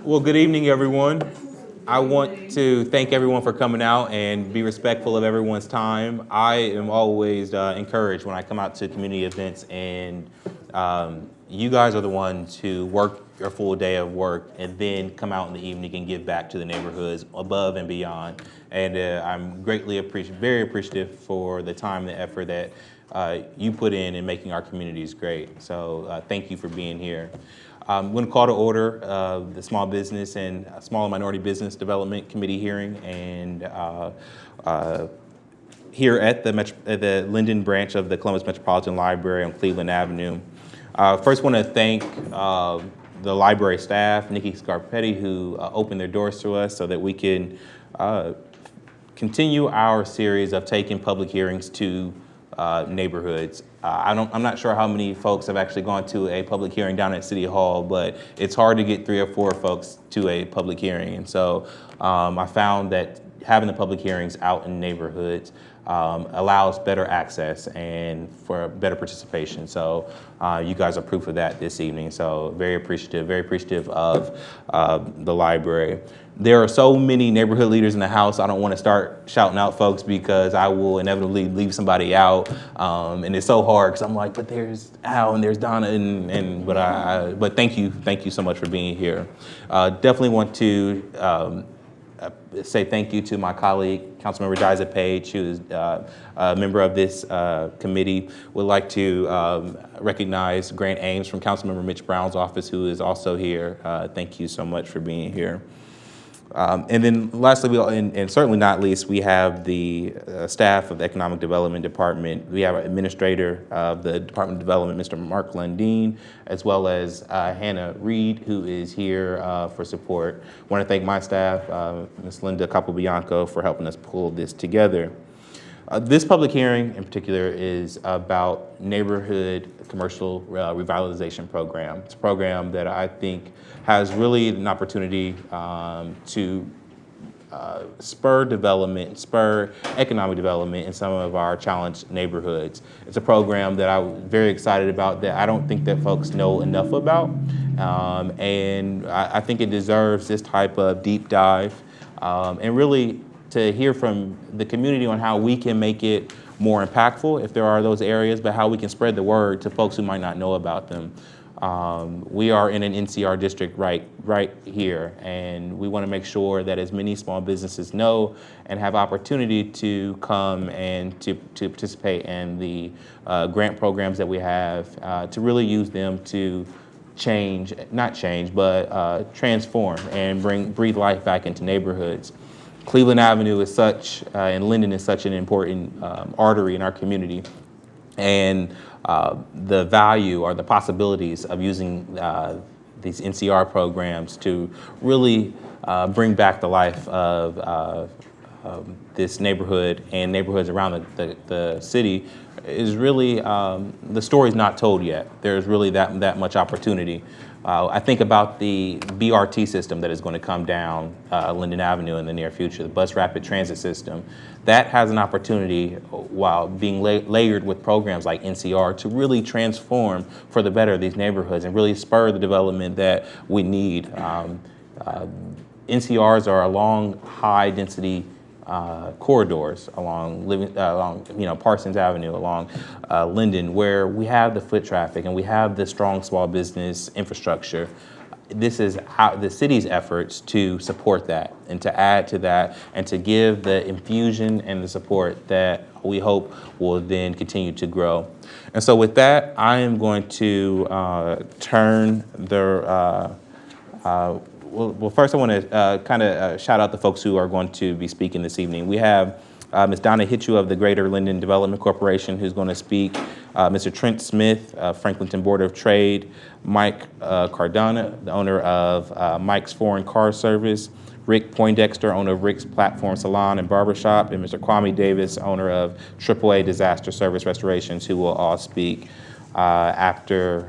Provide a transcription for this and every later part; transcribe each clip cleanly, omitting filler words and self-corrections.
Well, good evening, everyone. I want to thank everyone for coming out and be respectful of everyone's time. I am always encouraged when I come out to community events, and you guys are the ones who work your full day of work and then come out in the evening and give back to the neighborhoods above and beyond. And I'm very appreciative for the time and the effort that you put in making our communities great. So thank you for being here. I'm going to call to order the Small Business and Small and Minority Business Development Committee hearing, and here at the Linden branch of the Columbus Metropolitan Library on Cleveland Avenue. First, want to thank the library staff, Nikki Scarpetti, who opened their doors to us so that we can continue our series of taking public hearings to neighborhoods. I'm not sure how many folks have actually gone to a public hearing down at City Hall, but it's hard to get 3 or 4 folks to a public hearing. And so I found that having the public hearings out in neighborhoods allows better access and for better participation. So you guys are proof of that this evening. So very appreciative of the library. There are so many neighborhood leaders in the house. I don't want to start shouting out folks because I will inevitably leave somebody out. And it's so hard because I'm like, but there's Al and there's Donna but thank you so much for being here. Definitely want to say thank you to my colleague, Councilmember Diza Page, who is a member of this committee. Would like to recognize Grant Ames from Councilmember Mitch Brown's office, who is also here. Thank you so much for being here. And then lastly, and certainly not least, we have the staff of the Economic Development Department. We have our administrator of the Department of Development, Mr. Mark Linden, as well as Hannah Reed, who is here for support. I want to thank my staff, Ms. Linda Capobianco, for helping us pull this together. This public hearing in particular is about neighborhood commercial revitalization program. It's a program that I think has really an opportunity to spur economic development in some of our challenged neighborhoods. It's a program that I'm very excited about that I don't think that folks know enough about. And I think it deserves this type of deep dive and really to hear from the community on how we can make it more impactful if there are those areas, but how we can spread the word to folks who might not know about them. We are in an NCR district right here, and we want to make sure that as many small businesses know and have opportunity to come and to participate in the grant programs that we have, to really use them to transform and breathe life back into neighborhoods. Cleveland Avenue is and Linden is such an important artery in our community. And the value or the possibilities of using these NCR programs to really bring back the life of this neighborhood and neighborhoods around the city is really, the story's not told yet. There's really that much opportunity. I think about the BRT system that is going to come down Linden Avenue in the near future, the bus rapid transit system. That has an opportunity, while being layered with programs like NCR, to really transform for the better these neighborhoods and really spur the development that we need. NCRs are along high density corridors along Parsons Avenue, along Linden, where we have the foot traffic and we have the strong small business infrastructure. This is how the city's efforts to support that and to add to that and to give the infusion and the support that we hope will then continue to grow. And so with that, I am going to turn the Well, first I want to kind of shout out the folks who are going to be speaking this evening. We have Ms. Donna Hitchu of the Greater Linden Development Corporation, who's going to speak. Mr. Trent Smith, Franklinton Board of Trade. Mike Cardona, the owner of Mike's Foreign Car Service. Rick Poindexter, owner of Rick's Platform Salon and Barbershop. And Mr. Kwame Davis, owner of AAA Disaster Service Restorations, who will all speak after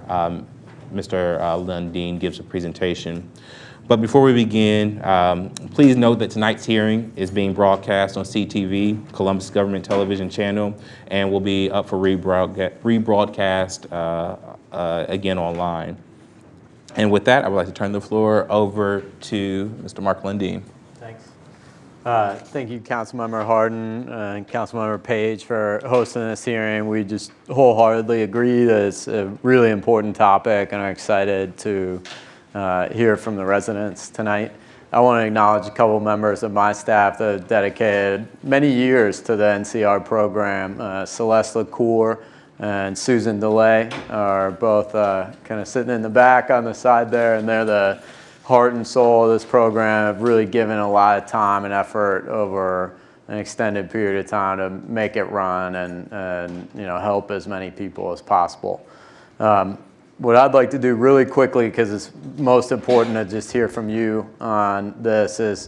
Mr. Lundeen gives a presentation. But before we begin, please note that tonight's hearing is being broadcast on CTV, Columbus Government Television Channel, and will be up for rebroadcast again online. And with that, I would like to turn the floor over to Mr. Mark Linden. Thanks. Thank you, Councilmember Hardin and Councilmember Page for hosting this hearing. We just wholeheartedly agree that it's a really important topic and are excited to hear from the residents tonight. I want to acknowledge a couple members of my staff that have dedicated many years to the NCR program. Celeste LaCour and Susan DeLay are both kind of sitting in the back on the side there, and they're the heart and soul of this program. Have really given a lot of time and effort over an extended period of time to make it run and help as many people as possible. What I'd like to do really quickly, because it's most important to just hear from you on this, is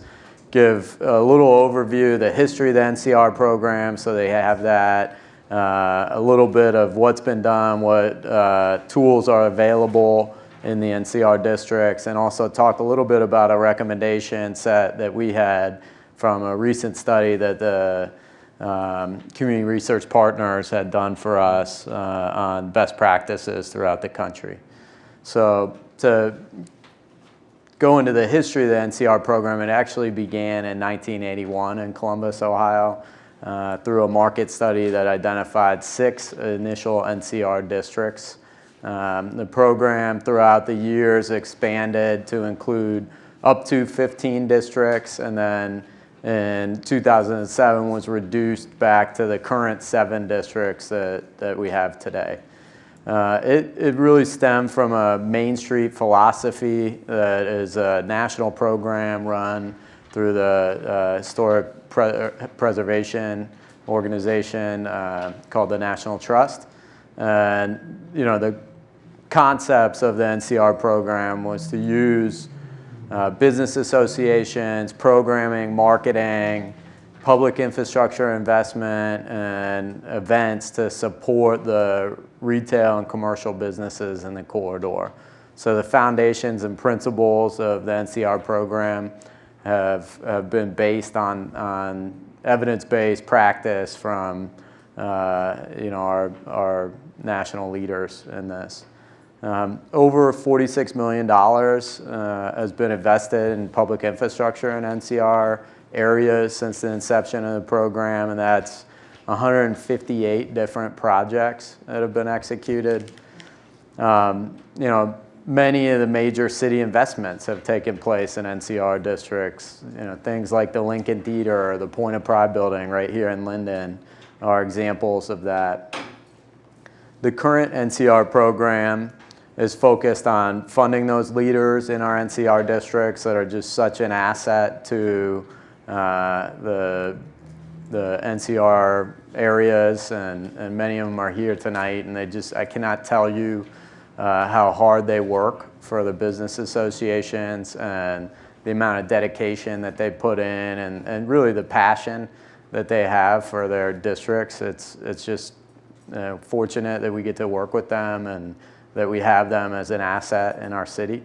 give a little overview of the history of the NCR program so they have that, a little bit of what's been done, what tools are available in the NCR districts, and also talk a little bit about a recommendation set that we had from a recent study that the community research partners had done for us on best practices throughout the country. So to go into the history of the NCR program, it actually began in 1981 in Columbus, Ohio, through a market study that identified 6 initial NCR districts. The program throughout the years expanded to include up to 15 districts, and then in 2007 was reduced back to the current 7 districts that we have today. It really stemmed from a Main Street philosophy that is a national program run through the Historic Preservation Organization called the National Trust. And the concepts of the NCR program was to use business associations, programming, marketing, public infrastructure investment, and events to support the retail and commercial businesses in the corridor. So the foundations and principles of the NCR program have been based on evidence-based practice from our national leaders in this. Over $46 million has been invested in public infrastructure in NCR areas since the inception of the program, and that's 158 different projects that have been executed. Many of the major city investments have taken place in NCR districts. Things like the Lincoln Theater or the Point of Pride building right here in Linden are examples of that. The current NCR program is focused on funding those leaders in our NCR districts that are just such an asset to the NCR areas, and many of them are here tonight, and I cannot tell you how hard they work for the business associations and the amount of dedication that they put in, and really the passion that they have for their districts. It's just fortunate that we get to work with them and that we have them as an asset in our city.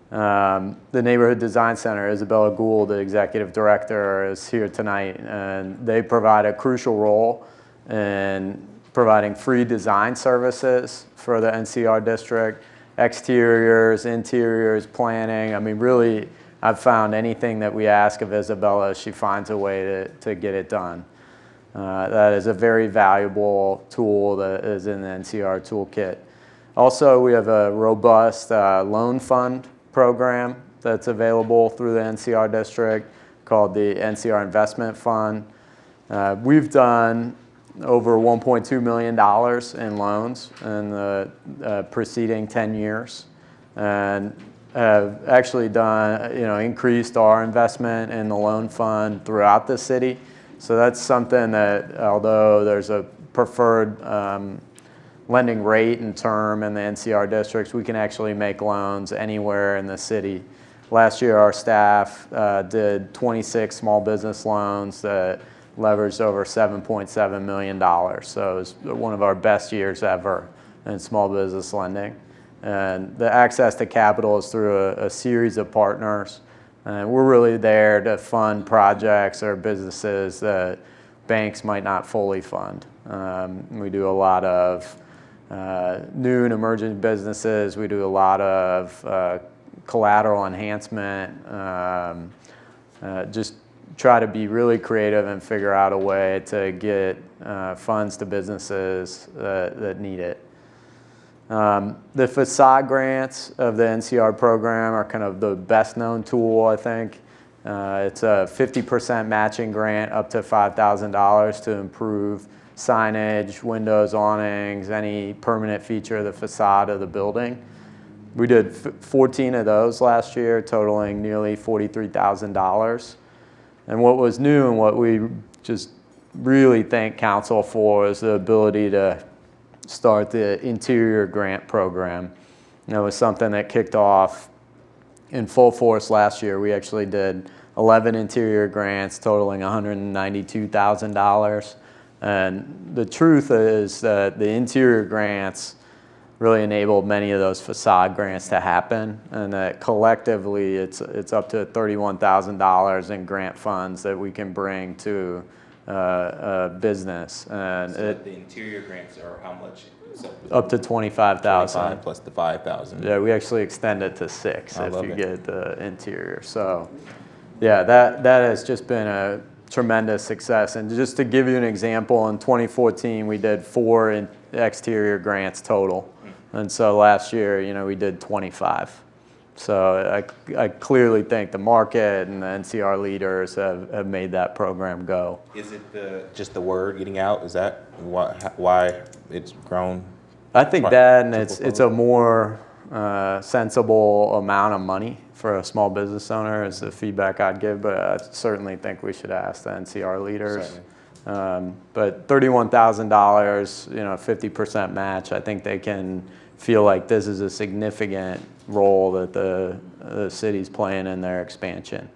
The Neighborhood Design Center, Isabella Gould, the executive director, is here tonight, and they provide a crucial role in providing free design services for the NCR district, exteriors, interiors, planning. I mean, really, I've found anything that we ask of Isabella, she finds a way to get it done. That is a very valuable tool that is in the NCR toolkit. Also, we have a robust loan fund program that's available through the NCR district called the NCR Investment Fund. We've done over $1.2 million in loans in the preceding 10 years, and have actually done, increased our investment in the loan fund throughout the city. So that's something that, although there's a preferred lending rate and term in the NCR districts, we can actually make loans anywhere in the city. Last year, our staff did 26 small business loans that leveraged over $7.7 million. So it was one of our best years ever in small business lending. And the access to capital is through a series of partners. And we're really there to fund projects or businesses that banks might not fully fund. We do a lot of new and emerging businesses. We do a lot of collateral enhancement, just try to be really creative and figure out a way to get funds to businesses that need it. The facade grants of the NCR program are kind of the best known tool, I think. It's a 50% matching grant up to $5,000 to improve signage, windows, awnings, any permanent feature of the facade of the building. We did 14 of those last year, totaling nearly $43,000. And what was new and what we just really thank council for is the ability to start the interior grant program. And it was something that kicked off in full force last year. We actually did 11 interior grants totaling $192,000. And the truth is that the interior grants really enabled many of those facade grants to happen, and that collectively it's up to $31,000 in grant funds that we can bring to a business. And so the interior grants are how much? Up to $25,000 plus the $5,000. Yeah, we actually extend it to $6,000 if you get the interior. So, yeah, that has just been a tremendous success. And just to give you an example, in 2014 we did 4 exterior grants total, and so last year, we did 25. So I clearly think the market and the NCR leaders have made that program go. Is it just the word getting out? Is that why it's grown? I think that, and it's a more sensible amount of money for a small business owner is the feedback I'd give, but I certainly think we should ask the NCR leaders. But $31,000, 50% match, I think they can feel like this is a significant role that the city's playing in their expansion.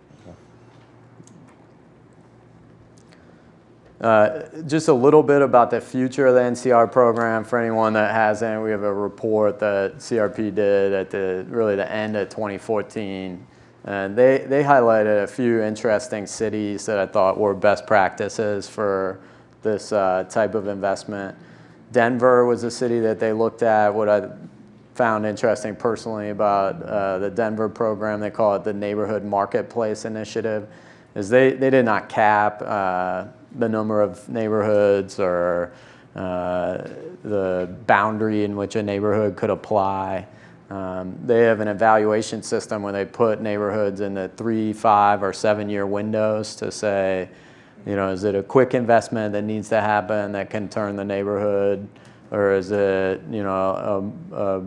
Just a little bit about the future of the NCR program for anyone that hasn't. We have a report that CRP did at the end of 2014. And they highlighted a few interesting cities that I thought were best practices for this type of investment. Denver was a city that they looked at. What I found interesting personally about the Denver program, they call it the Neighborhood Marketplace Initiative, is they did not cap the number of neighborhoods or the boundary in which a neighborhood could apply. They have an evaluation system where they put neighborhoods in the 3, 5, or 7-year windows to say, is it a quick investment that needs to happen that can turn the neighborhood, or is it, a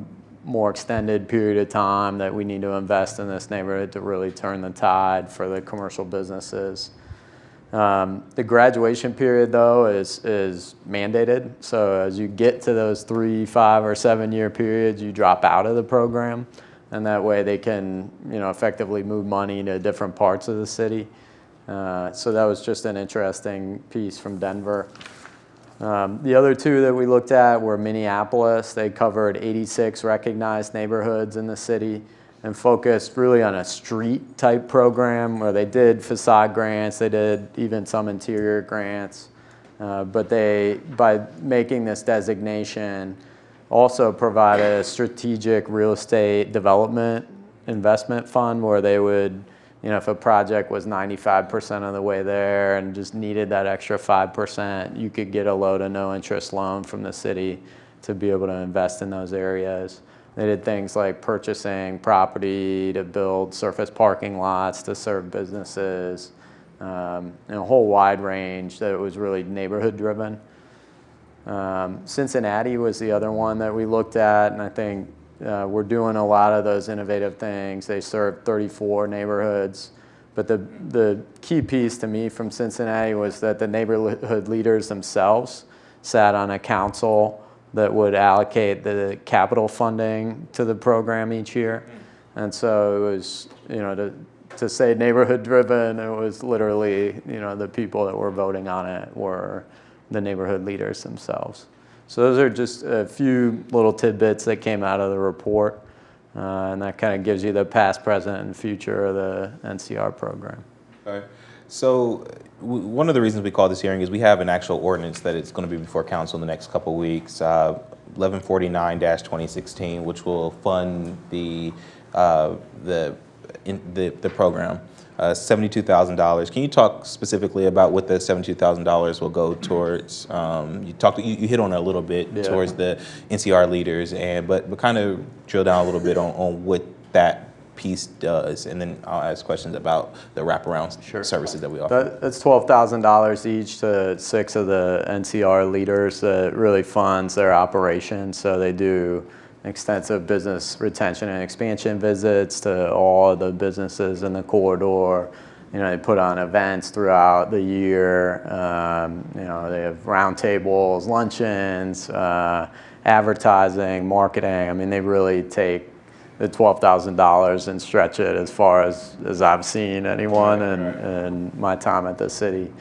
more extended period of time that we need to invest in this neighborhood to really turn the tide for the commercial businesses. The graduation period, though, is mandated. So as you get to those 3, 5, or 7-year periods, you drop out of the program, and that way they can, effectively move money to different parts of the city. So that was just an interesting piece from Denver. The other 2 that we looked at were Minneapolis. They covered 86 recognized neighborhoods in the city and focused really on a street type program where they did facade grants, they did even some interior grants, but they, by making this designation, also provided a strategic real estate development investment fund where they would, if a project was 95% of the way there and just needed that extra 5%, you could get a low to no interest loan from the city to be able to invest in those areas. They did things like purchasing property to build surface parking lots to serve businesses, and a whole wide range that was really neighborhood driven. Cincinnati was the other one that we looked at, and I think we're doing a lot of those innovative things. They serve 34 neighborhoods, but the key piece to me from Cincinnati was that the neighborhood leaders themselves sat on a council that would allocate the capital funding to the program each year. And so it was, to say neighborhood driven, it was literally, the people that were voting on it were the neighborhood leaders themselves. So those are just a few little tidbits that came out of the report, and that kind of gives you the past, present, and future of the NCR program. Okay. So one of the reasons we call this hearing is we have an actual ordinance that it's going to be before council in the next couple of weeks. 1149-2016, which will fund the program. $72,000. Can you talk specifically about what the $72,000 will go towards? You hit on it a little bit towards the NCR leaders, but kind of drill down a little bit on what that piece does, and then I'll ask questions about the wraparound services that we offer. That's $12,000 each to 6 of the NCR leaders that really funds their operations. So they do extensive business retention and expansion visits to all of the businesses in the corridor. You know, they put on events throughout the year. You know, they have roundtables, luncheons, advertising, marketing. I mean, they really take the $12,000 and stretch it as far as I've seen anyone in my time at the city.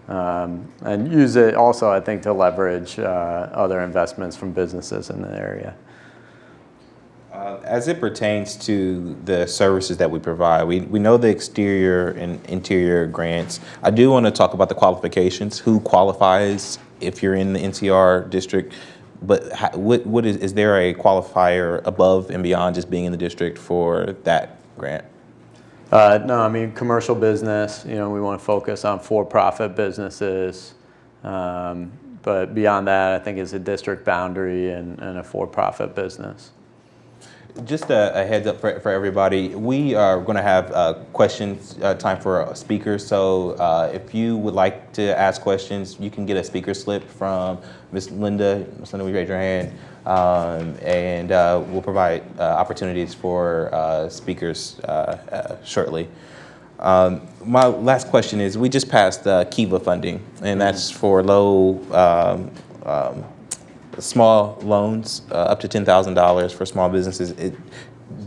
And use it also, I think, to leverage other investments from businesses in the area. As it pertains to the services that we provide, we know the exterior and interior grants. I do want to talk about the qualifications, who qualifies if you're in the NCR district, but what is there a qualifier above and beyond just being in the district for that grant? No, I mean, commercial business, you know, we want to focus on for-profit businesses. But beyond that, I think it's a district boundary and a for-profit business. Just a heads up for everybody, we are going to have questions time for speakers. So if you would like to ask questions, you can get a speaker slip from Ms. Linda. Ms. Linda, will you raise your hand? And we'll provide opportunities for speakers shortly. My last question is, we just passed Kiva funding, and that's for small loans, up to $10,000 for small businesses.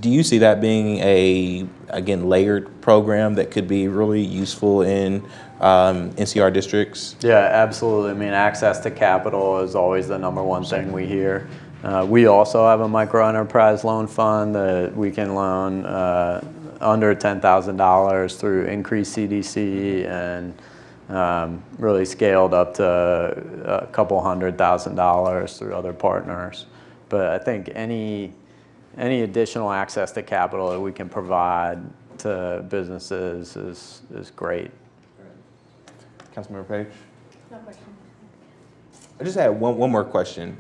Do you see that being again, layered program that could be really useful in NCR districts? Yeah, absolutely. I mean, access to capital is always the #1 thing we hear. We also have a micro enterprise loan fund that we can loan under $10,000 through increased CDC and really scaled up to a couple $100,000 through other partners. But I think any additional access to capital that we can provide to businesses is great. Councilmember Page? No question. I just had one more question.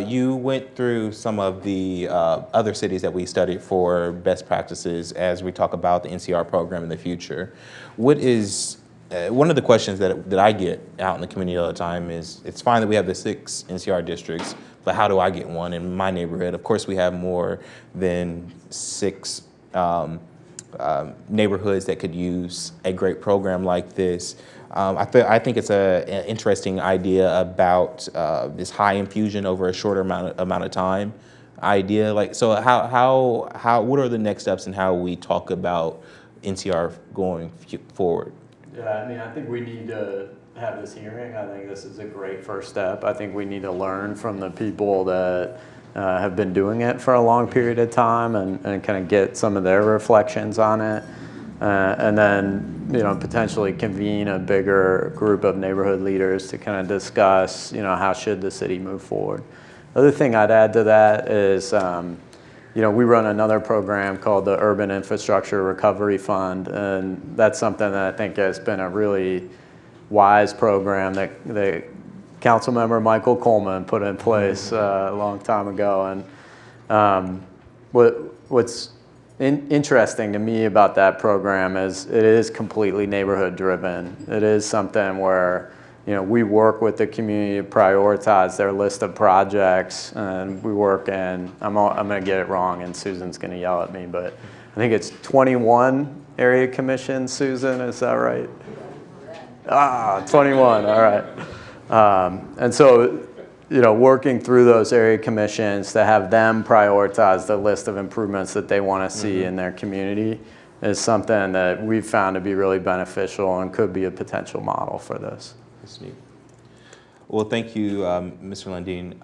You went through some of the other cities that we studied for best practices as we talk about the NCR program in the future. What is one of the questions that I get out in the community all the time is, it's fine that we have the 6 NCR districts, but how do I get one in my neighborhood? Of course, we have more than 6 neighborhoods that could use a great program like this. I think it's an interesting idea about this high infusion over a shorter amount of time idea. Like, so what are the next steps in how we talk about NCR going forward? Yeah, I mean, I think we need to have this hearing. I think this is a great first step. I think we need to learn from the people that have been doing it for a long period of time and kind of get some of their reflections on it. And then, you know, potentially convene a bigger group of neighborhood leaders to kind of discuss, you know, how should the city move forward. The other thing I'd add to that is, you know, we run another program called the Urban Infrastructure Recovery Fund, and that's something that I think has been a really wise program that Councilmember Michael Coleman put in place a long time ago. And what's interesting to me about that program is it is completely neighborhood driven. It is something where, you know, we work with the community to prioritize their list of projects, and we work in, I'm going to get it wrong and Susan's going to yell at me, but I think it's 21 area commissions, Susan, is that right? 21, all right. And so, you know, working through those area commissions to have them prioritize the list of improvements that they want to see in their community is something that we've found to be really beneficial and could be a potential model for this. That's neat. Well, thank you, Mr. Linden.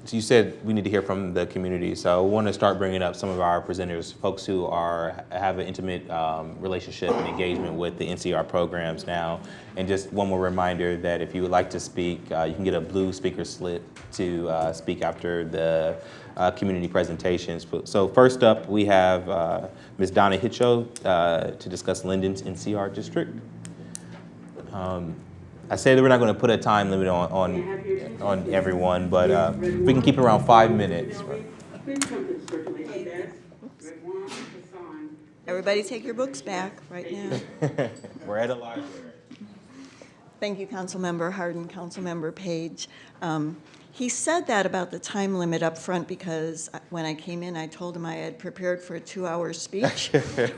You said we need to hear from the community, so I want to start bringing up some of our presenters, folks who have an intimate relationship and engagement with the NCR programs now. And just one more reminder that if you would like to speak, you can get a blue speaker slip to speak after the community presentations. So first up, we have Ms. Donna Hitcho to discuss Linden's NCR district. I say that we're not going to put a time limit on everyone, but we can keep it around 5 minutes. Everybody take your books back right now. We're at a library. Thank you, Councilmember Hardin, Councilmember Page. He said that about the time limit up front because when I came in, I told him I had prepared for a 2-hour speech,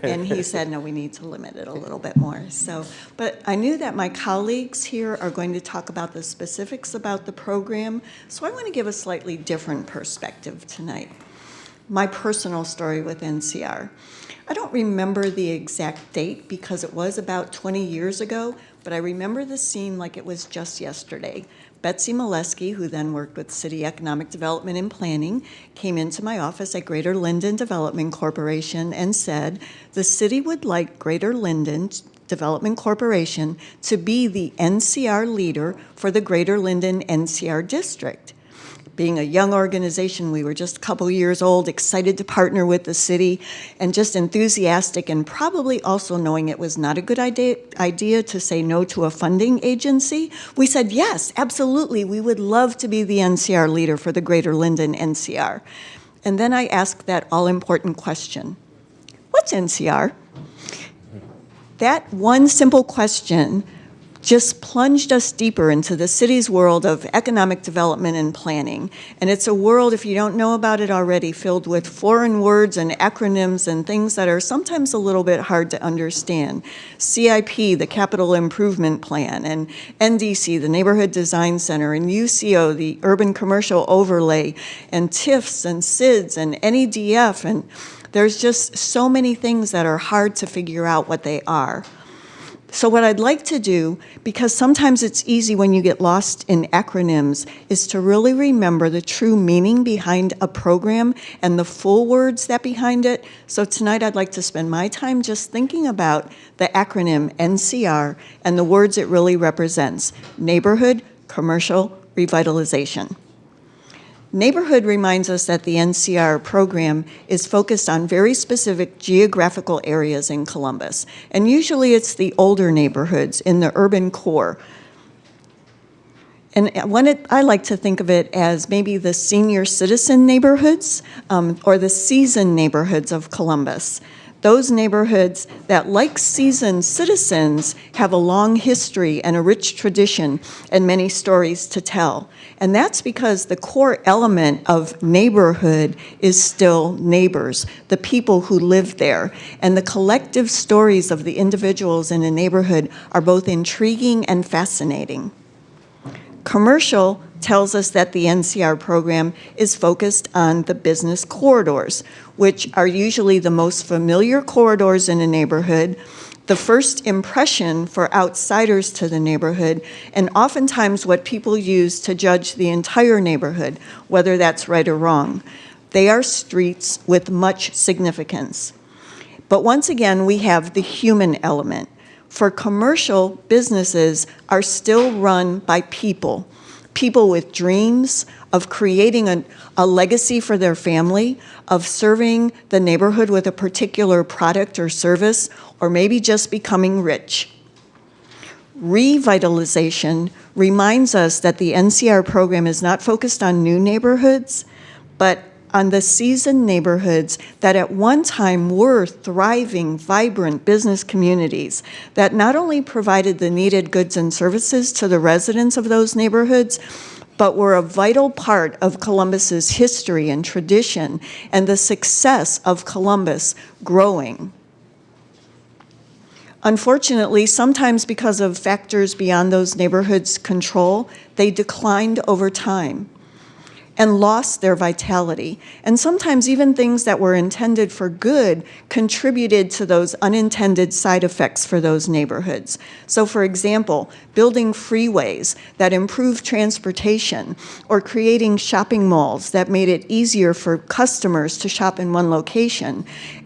and he said, no, we need to limit it a little bit more. So, but I knew that my colleagues here are going to talk about the specifics about the program, so I want to give a slightly different perspective tonight. My personal story with NCR. I don't remember the exact date because it was about 20 years ago, but I remember the scene like it was just yesterday. Betsy Molesky, who then worked with City Economic Development and Planning, came into my office at Greater Linden Development Corporation and said, the city would like Greater Linden Development Corporation to be the NCR leader for the Greater Linden NCR District. Being a young organization, we were just a couple years old, excited to partner with the city, and just enthusiastic, and probably also knowing it was not a good idea to say no to a funding agency. We said, yes, absolutely, we would love to be the NCR leader for the Greater Linden NCR. And then I asked that all-important question, what's NCR? That one simple question just plunged us deeper into the city's world of economic development and planning. And it's a world, if you don't know about it already, filled with foreign words and acronyms and things that are sometimes a little bit hard to understand. CIP, the Capital Improvement Plan, and NDC, the Neighborhood Design Center, and UCO, the Urban Commercial Overlay, and TIFs and SIDS and NEDF, and there's just so many things that are hard to figure out what they are. So what I'd like to do, because sometimes it's easy when you get lost in acronyms, is to really remember the true meaning behind a program and the full words that behind it. So tonight I'd like to spend my time just thinking about the acronym NCR and the words it really represents: Neighborhood Commercial Revitalization. Neighborhood reminds us that the NCR program is focused on very specific geographical areas in Columbus, and usually it's the older neighborhoods in the urban core. And I like to think of it as maybe the senior citizen neighborhoods or the seasoned neighborhoods of Columbus. Those neighborhoods that, like seasoned citizens, have a long history and a rich tradition and many stories to tell. And that's because the core element of neighborhood is still neighbors, the people who live there. And the collective stories of the individuals in a neighborhood are both intriguing and fascinating. Commercial tells us that the NCR program is focused on the business corridors, which are usually the most familiar corridors in a neighborhood, the first impression for outsiders to the neighborhood, and oftentimes what people use to judge the entire neighborhood, whether that's right or wrong. They are streets with much significance. But once again, we have the human element. For commercial, businesses are still run by people with dreams of creating a legacy for their family, of serving the neighborhood with a particular product or service, or maybe just becoming rich. Revitalization reminds us that the NCR program is not focused on new neighborhoods, but on the seasoned neighborhoods that at one time were thriving, vibrant business communities that not only provided the needed goods and services to the residents of those neighborhoods, but were a vital part of Columbus's history and tradition and the success of Columbus growing. Unfortunately, sometimes because of factors beyond those neighborhoods' control, they declined over time. and lost their vitality. And sometimes even things that were intended for good contributed to those unintended side effects for those neighborhoods. So for example, building freeways that improved transportation, or creating shopping malls that made it easier for customers to shop in one location,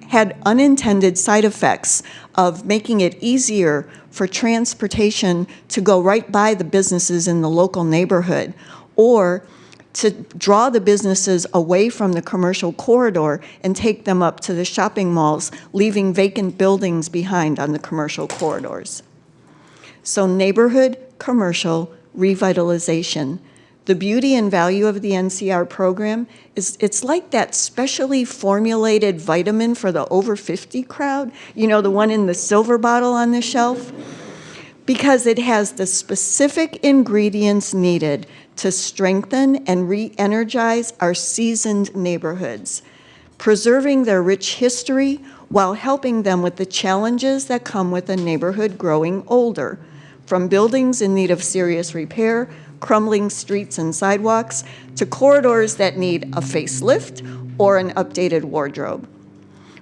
had unintended side effects of making it easier for transportation to go right by the businesses in the local neighborhood, or to draw the businesses away from the commercial corridor and take them up to the shopping malls, leaving vacant buildings behind on the commercial corridors. So neighborhood commercial revitalization. The beauty and value of the NCR program is it's like that specially formulated vitamin for the over 50 crowd, you know, the one in the silver bottle on the shelf, because it has the specific ingredients needed to strengthen and re-energize our seasoned neighborhoods, preserving their rich history while helping them with the challenges that come with a neighborhood growing older, from buildings in need of serious repair, crumbling streets and sidewalks, to corridors that need a facelift or an updated wardrobe.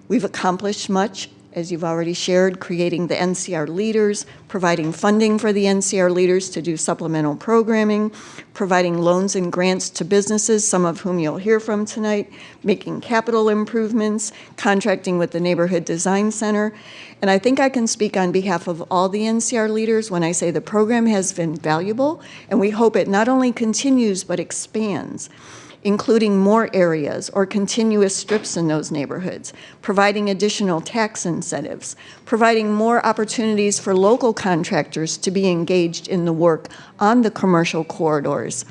We've accomplished much, as you've already shared, creating the NCR leaders, providing funding for the NCR leaders to do supplemental programming, providing loans and grants to businesses, some of whom you'll hear from tonight, making capital improvements, contracting with the Neighborhood Design Center. And I think I can speak on behalf of all the NCR leaders when I say the program has been valuable, and we hope it not only continues but expands, including more areas or continuous strips in those neighborhoods, providing additional tax incentives, providing more opportunities for local contractors to be engaged in the work on the commercial corridors,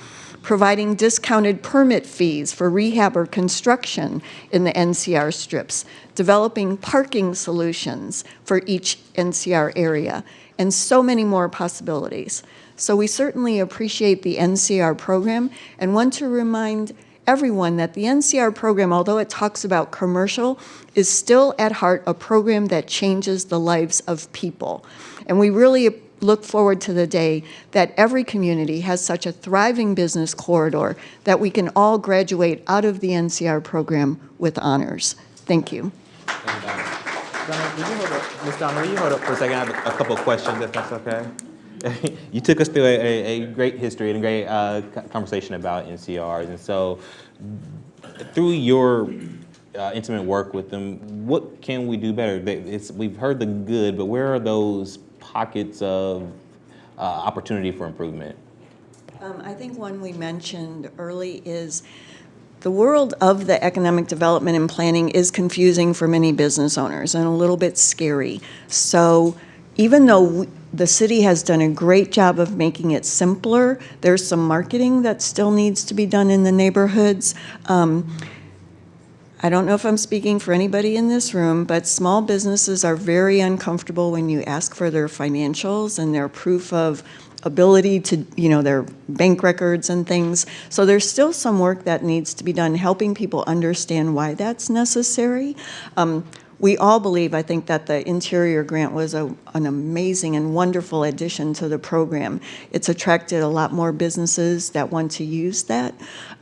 providing discounted permit fees for rehab or construction in the NCR strips, developing parking solutions for each NCR area, and so many more possibilities. So we certainly appreciate the NCR program and want to remind everyone that the NCR program, although it talks about commercial, is still at heart a program that changes the lives of people. And we really look forward to the day that every community has such a thriving business corridor that we can all graduate out of the NCR program with honors. Thank you. Ms. Donna, will you hold up for a second? I have a couple of questions, if that's okay. You took us through a great history and a great conversation about NCRs. And so through your intimate work with them, what can we do better? We've heard the good, but where are those pockets of opportunity for improvement? I think one we mentioned early is the world of the economic development and planning is confusing for many business owners and a little bit scary. So even though the city has done a great job of making it simpler, there's some marketing that still needs to be done in the neighborhoods. I don't know if I'm speaking for anybody in this room, but small businesses are very uncomfortable when you ask for their financials and their proof of ability to, their bank records and things. So there's still some work that needs to be done helping people understand why that's necessary. We all believe, I think, that the Interior Grant was an amazing and wonderful addition to the program. It's attracted a lot more businesses that want to use that.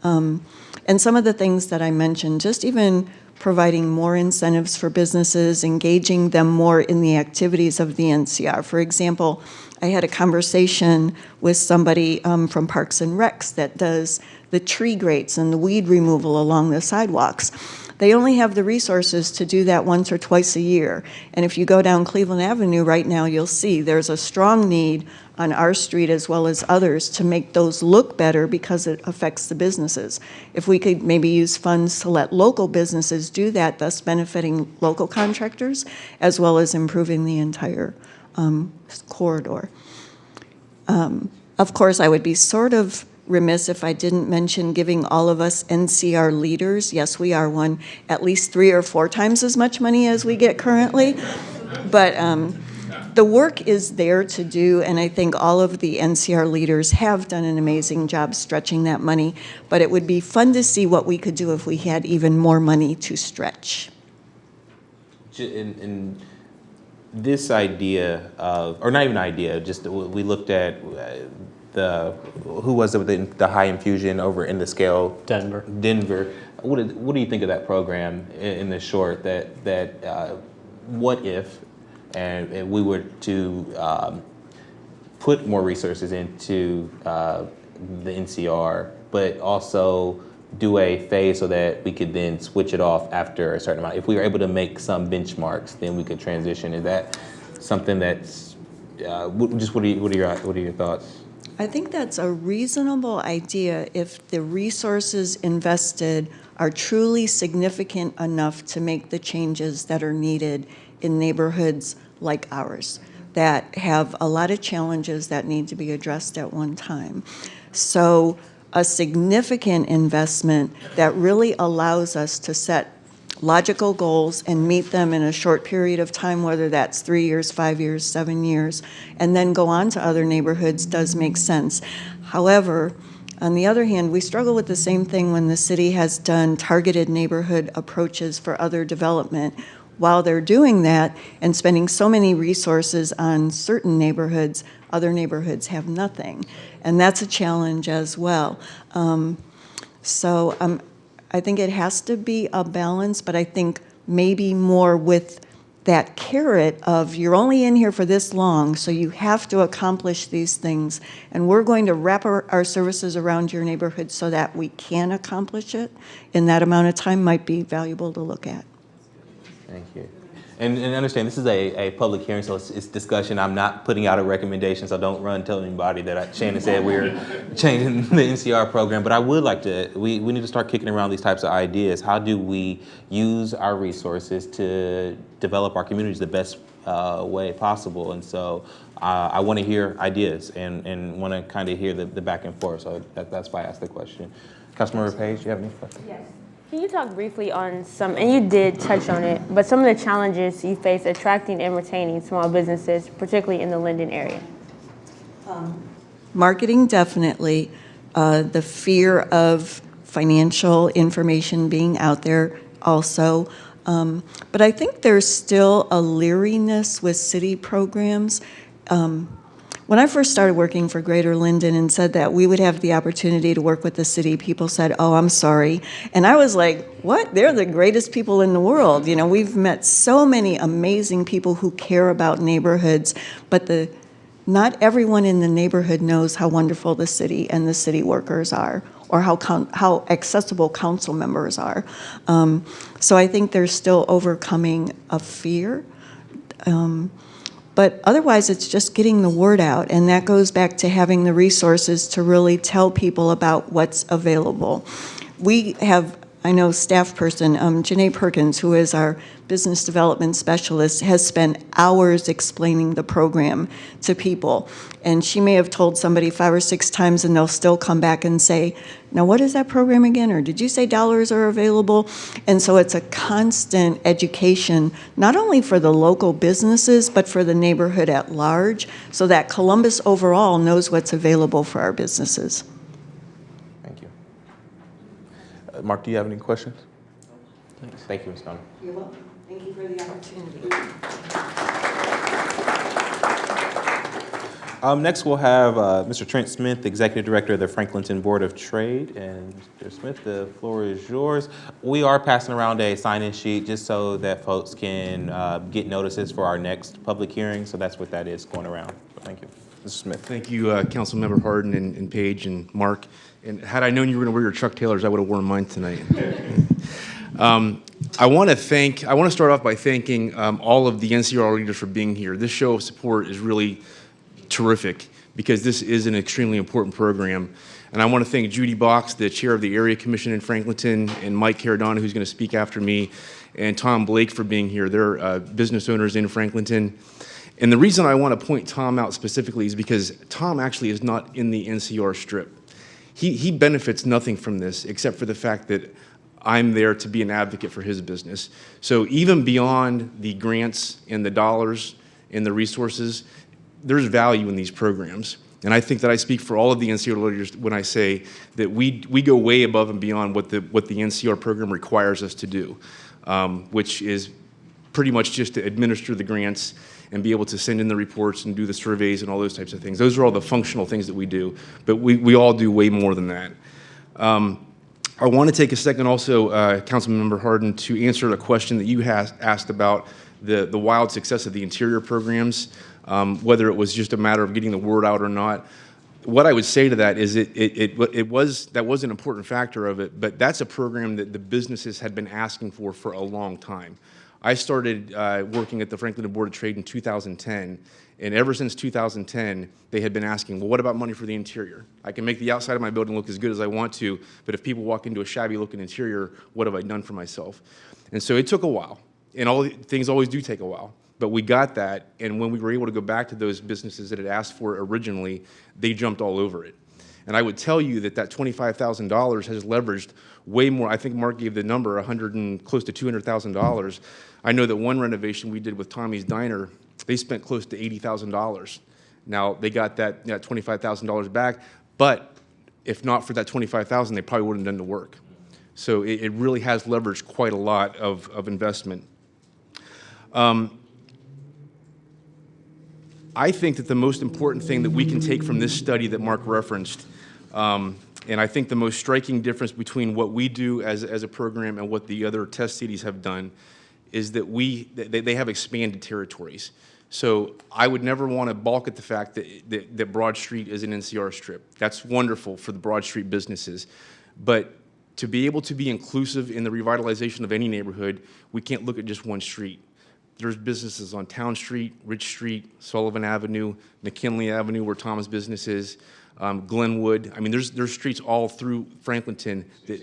And some of the things that I mentioned, just even providing more incentives for businesses, engaging them more in the activities of the NCR. For example, I had a conversation with somebody from Parks and Recs that does the tree grates and the weed removal along the sidewalks. They only have the resources to do that once or twice a year. And if you go down Cleveland Avenue right now, you'll see there's a strong need on our street as well as others to make those look better because it affects the businesses. If we could maybe use funds to let local businesses do that, thus benefiting local contractors as well as improving the entire corridor. Of course, I would be sort of remiss if I didn't mention giving all of us NCR leaders, yes, we are one, at least 3 or 4 times as much money as we get currently. But the work is there to do, and I think all of the NCR leaders have done an amazing job stretching that money, but it would be fun to see what we could do if we had even more money to stretch. And this idea of, or not even idea, just we looked at who was it with the high infusion over in the scale? Denver. What do you think of that program in the short? What if, and we were to put more resources into the NCR, but also do a phase so that we could then switch it off after a certain amount. If we were able to make some benchmarks, then we could transition. Is that something that's what are your thoughts? I think that's a reasonable idea if the resources invested are truly significant enough to make the changes that are needed in neighborhoods like ours that have a lot of challenges that need to be addressed at one time. So a significant investment that really allows us to set logical goals and meet them in a short period of time, whether that's 3 years, 5 years, 7 years, and then go on to other neighborhoods does make sense. However, on the other hand, we struggle with the same thing when the city has done targeted neighborhood approaches for other development. While they're doing that and spending so many resources on certain neighborhoods, other neighborhoods have nothing. And that's a challenge as well. I think it has to be a balance, but I think maybe more with that carrot of you're only in here for this long, so you have to accomplish these things, and we're going to wrap our services around your neighborhood so that we can accomplish it in that amount of time might be valuable to look at. Thank you. And understand, this is a public hearing, so it's discussion. I'm not putting out a recommendation, so don't run telling anybody that Shannon said we're changing the NCR program. But I would like to, we need to start kicking around these types of ideas. How do we use our resources to develop our communities the best way possible? And so I want to hear ideas and want to kind of hear the back and forth. So that's why I asked the question. Councilmember Page, do you have any questions? Yes. Can you talk briefly on some, and you did touch on it, but some of the challenges you face attracting and retaining small businesses, particularly in the Linden area? Marketing, definitely. The fear of financial information being out there also. But I think there's still a leeriness with city programs. When I first started working for Greater Linden and said that we would have the opportunity to work with the city, people said, "Oh, I'm sorry." And I was like, what? They're the greatest people in the world. You know, we've met so many amazing people who care about neighborhoods, but not everyone in the neighborhood knows how wonderful the city and the city workers are, or how accessible council members are. So I think there's still overcoming a fear. But otherwise, it's just getting the word out, and that goes back to having the resources to really tell people about what's available. We have, I know, staff person, Janae Perkins, who is our business development specialist, has spent hours explaining the program to people. And she may have told somebody 5 or 6 times, and they'll still come back and say, "Now, what is that program again?" Or, "Did you say dollars are available?" And so it's a constant education, not only for the local businesses, but for the neighborhood at large, so that Columbus overall knows what's available for our businesses. Thank you. Mark, do you have any questions? Thanks. Thank you, Ms. Conner. You're welcome. Thank you for the opportunity. Next, we'll have Mr. Trent Smith, Executive Director of the Franklinton Board of Trade. And Mr. Smith, the floor is yours. We are passing around a sign-in sheet just so that folks can get notices for our next public hearing. So that's what that is going around. Thank you. Mr. Smith. Thank you, Councilmember Hardin and Page and Mark. And had I known you were going to wear your Chuck Taylors, I would have worn mine tonight. I want to start off by thanking all of the NCR leaders for being here. This show of support is really terrific because this is an extremely important program. And I want to thank Judy Box, the chair of the Area Commission in Franklinton, and Mike Caradonna, who's going to speak after me, and Tom Blake for being here. They're business owners in Franklinton. And the reason I want to point Tom out specifically is because Tom actually is not in the NCR strip. He benefits nothing from this except for the fact that I'm there to be an advocate for his business. So even beyond the grants and the dollars and the resources, there's value in these programs. And I think that I speak for all of the NCR leaders when I say that we go way above and beyond what the NCR program requires us to do, which is pretty much just to administer the grants and be able to send in the reports and do the surveys and all those types of things. Those are all the functional things that we do, but we all do way more than that. I want to take a second also, Councilmember Hardin, to answer a question that you asked about the wild success of the interior programs, whether it was just a matter of getting the word out or not. What I would say to that is that was an important factor of it, but that's a program that the businesses had been asking for a long time. I started working at the Franklin Board of Trade in 2010, and ever since 2010, they had been asking, well, what about money for the interior? I can make the outside of my building look as good as I want to, but if people walk into a shabby-looking interior, what have I done for myself? And so it took a while, and things always do take a while. But we got that, and when we were able to go back to those businesses that had asked for it originally, they jumped all over it. And I would tell you that $25,000 has leveraged way more. I think Mark gave the number, close to $200,000. I know that one renovation we did with Tommy's Diner, they spent close to $80,000. Now, they got that $25,000 back, but if not for that $25,000, they probably wouldn't have done the work. So it really has leveraged quite a lot of investment. I think that the most important thing that we can take from this study that Mark referenced, and I think the most striking difference between what we do as a program and what the other test cities have done, is that they have expanded territories. So I would never want to balk at the fact that Broad Street is an NCR strip. That's wonderful for the Broad Street businesses. But to be able to be inclusive in the revitalization of any neighborhood, we can't look at just one street. There's businesses on Town Street, Rich Street, Sullivan Avenue, McKinley Avenue, where Tom's business is, Glenwood. I mean, there's streets all through Franklinton that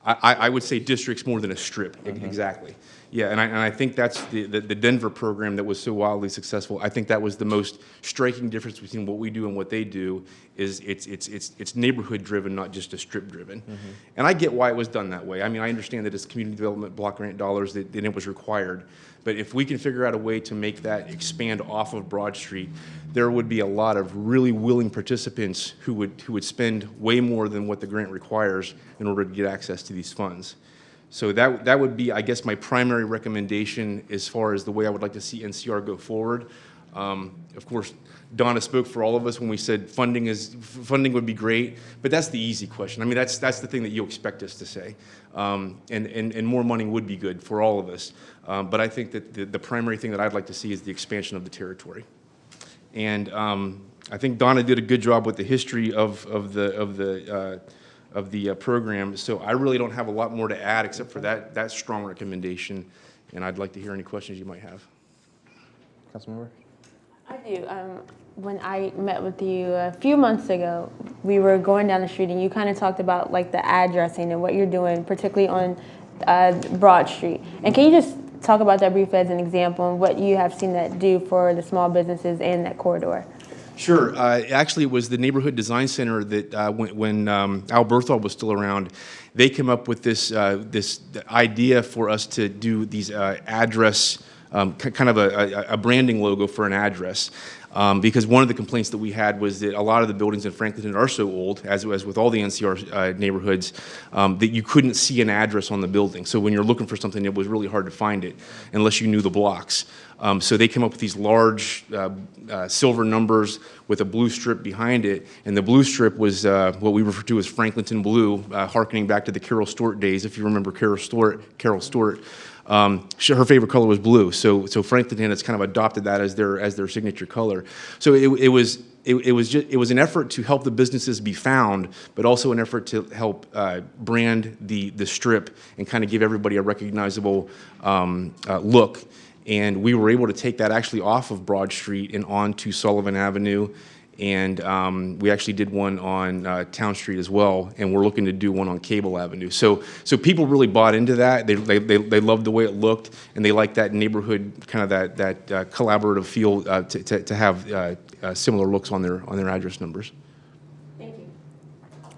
I would say districts more than a strip. Exactly. Yeah, and I think that's the Denver program that was so wildly successful. I think that was the most striking difference between what we do and what they do. Is it's neighborhood driven, not just a strip driven. And I get why it was done that way. I mean, I understand that it's community development block grant dollars that it was required. But if we can figure out a way to make that expand off of Broad Street, there would be a lot of really willing participants who would spend way more than what the grant requires in order to get access to these funds. So that would be, I guess, my primary recommendation as far as the way I would like to see NCR go forward. Of course, Donna spoke for all of us when we said funding would be great, but that's the easy question. I mean, that's the thing that you expect us to say, and more money would be good for all of us. But I think that the primary thing that I'd like to see is the expansion of the territory. And I think Donna did a good job with the history of the program, so I really don't have a lot more to add except for that strong recommendation, and I'd like to hear any questions you might have. Councilmember? I do. When I met with you a few months ago, we were going down the street and you kind of talked about like the addressing and what you're doing, particularly on Broad Street. And can you just talk about that briefly as an example and what you have seen that do for the small businesses in that corridor? Sure. Actually, it was the Neighborhood Design Center that when Al Berthold was still around, they came up with this idea for us to do these address, kind of a branding logo for an address. Because one of the complaints that we had was that a lot of the buildings in Franklinton are so old, as with all the NCR neighborhoods, that you couldn't see an address on the building. So when you're looking for something, it was really hard to find it unless you knew the blocks. So they came up with these large silver numbers with a blue strip behind it, and the blue strip was what we refer to as Franklinton blue, harkening back to the Carol Stewart days. If you remember Carol Stewart. Her favorite color was blue, so Franklinton has kind of adopted that as their signature color. So it was an effort to help the businesses be found, but also an effort to help brand the strip and kind of give everybody a recognizable look. And we were able to take that actually off of Broad Street and onto Sullivan Avenue. And we actually did one on Town Street as well, and we're looking to do one on Cable Avenue. So people really bought into that. They loved the way it looked, and they liked that neighborhood, kind of that collaborative feel to have similar looks on their address numbers. Thank you.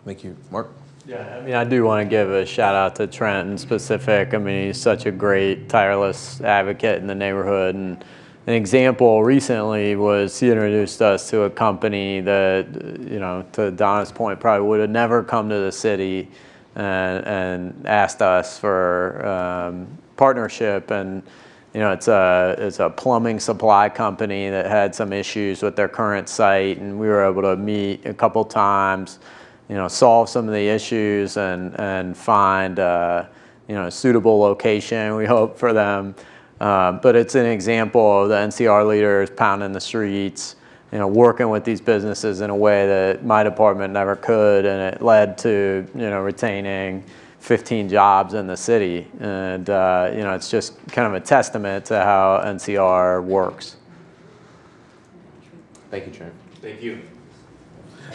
Thank you. Mark? Yeah, I mean, I do want to give a shout out to Trent in specific. I mean, he's such a great, tireless advocate in the neighborhood. And an example recently was he introduced us to a company that, you know, to Donna's point, probably would have never come to the city and asked us for partnership, and it's a plumbing supply company that had some issues with their current site, and we were able to meet a couple times, solve some of the issues and find a suitable location, we hope, for them. But it's an example of the NCR leaders pounding the streets, working with these businesses in a way that my department never could, and it led to retaining 15 jobs in the city. And it's just kind of a testament to how NCR works. Thank you, Trent. Thank you.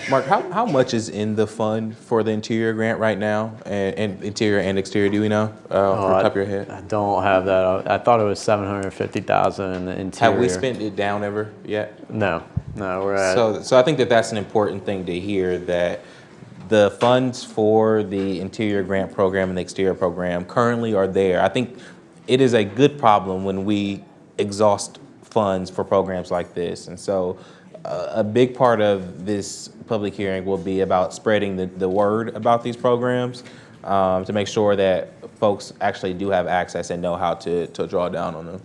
Mark, how much is in the fund for the interior grant right now, and interior and exterior? Do we know off the top of your head? I don't have that. I thought it was $750,000 in the interior. Have we spent it down ever yet? No, we're at. So I think that's an important thing to hear, that the funds for the interior grant program and the exterior program currently are there. I think it is a good problem when we exhaust funds for programs like this. And so a big part of this public hearing will be about spreading the word about these programs, to make sure that folks actually do have access and know how to draw down on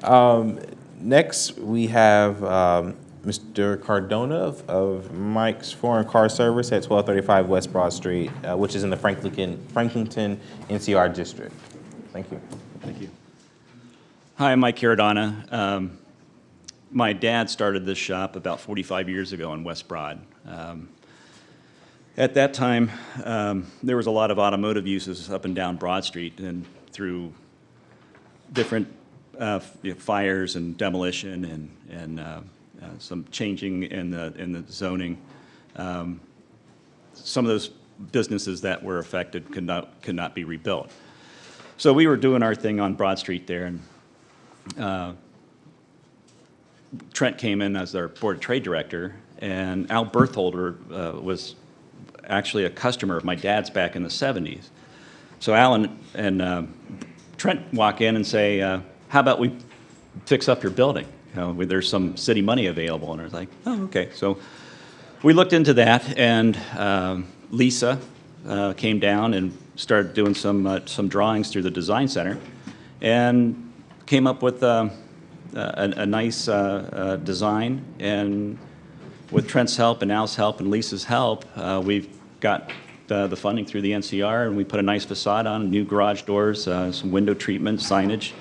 them. Next, we have Mr. Cardona of Mike's Foreign Car Service at 1235 West Broad Street, which is in the Franklinton NCR district. Thank you. Thank you. Hi, I'm Mike Cardona. My dad started this shop about 45 years ago on West Broad. At that time, there was a lot of automotive uses up and down Broad Street, and through different fires and demolition and some changing in the zoning, some of those businesses that were affected could not be rebuilt. So we were doing our thing on Broad Street there, and Trent came in as our board of trade director, and Al Bertholder was actually a customer of my dad's back in the 70s. So Al and Trent walk in and say, how about we fix up your building? There's some city money available. And I was like, oh, okay. So we looked into that, and Lisa came down and started doing some drawings through the design center, and came up with a nice design. And with Trent's help and Al's help and Lisa's help, we've got the funding through the NCR, and we put a nice facade on, new garage doors, some window treatment, signage,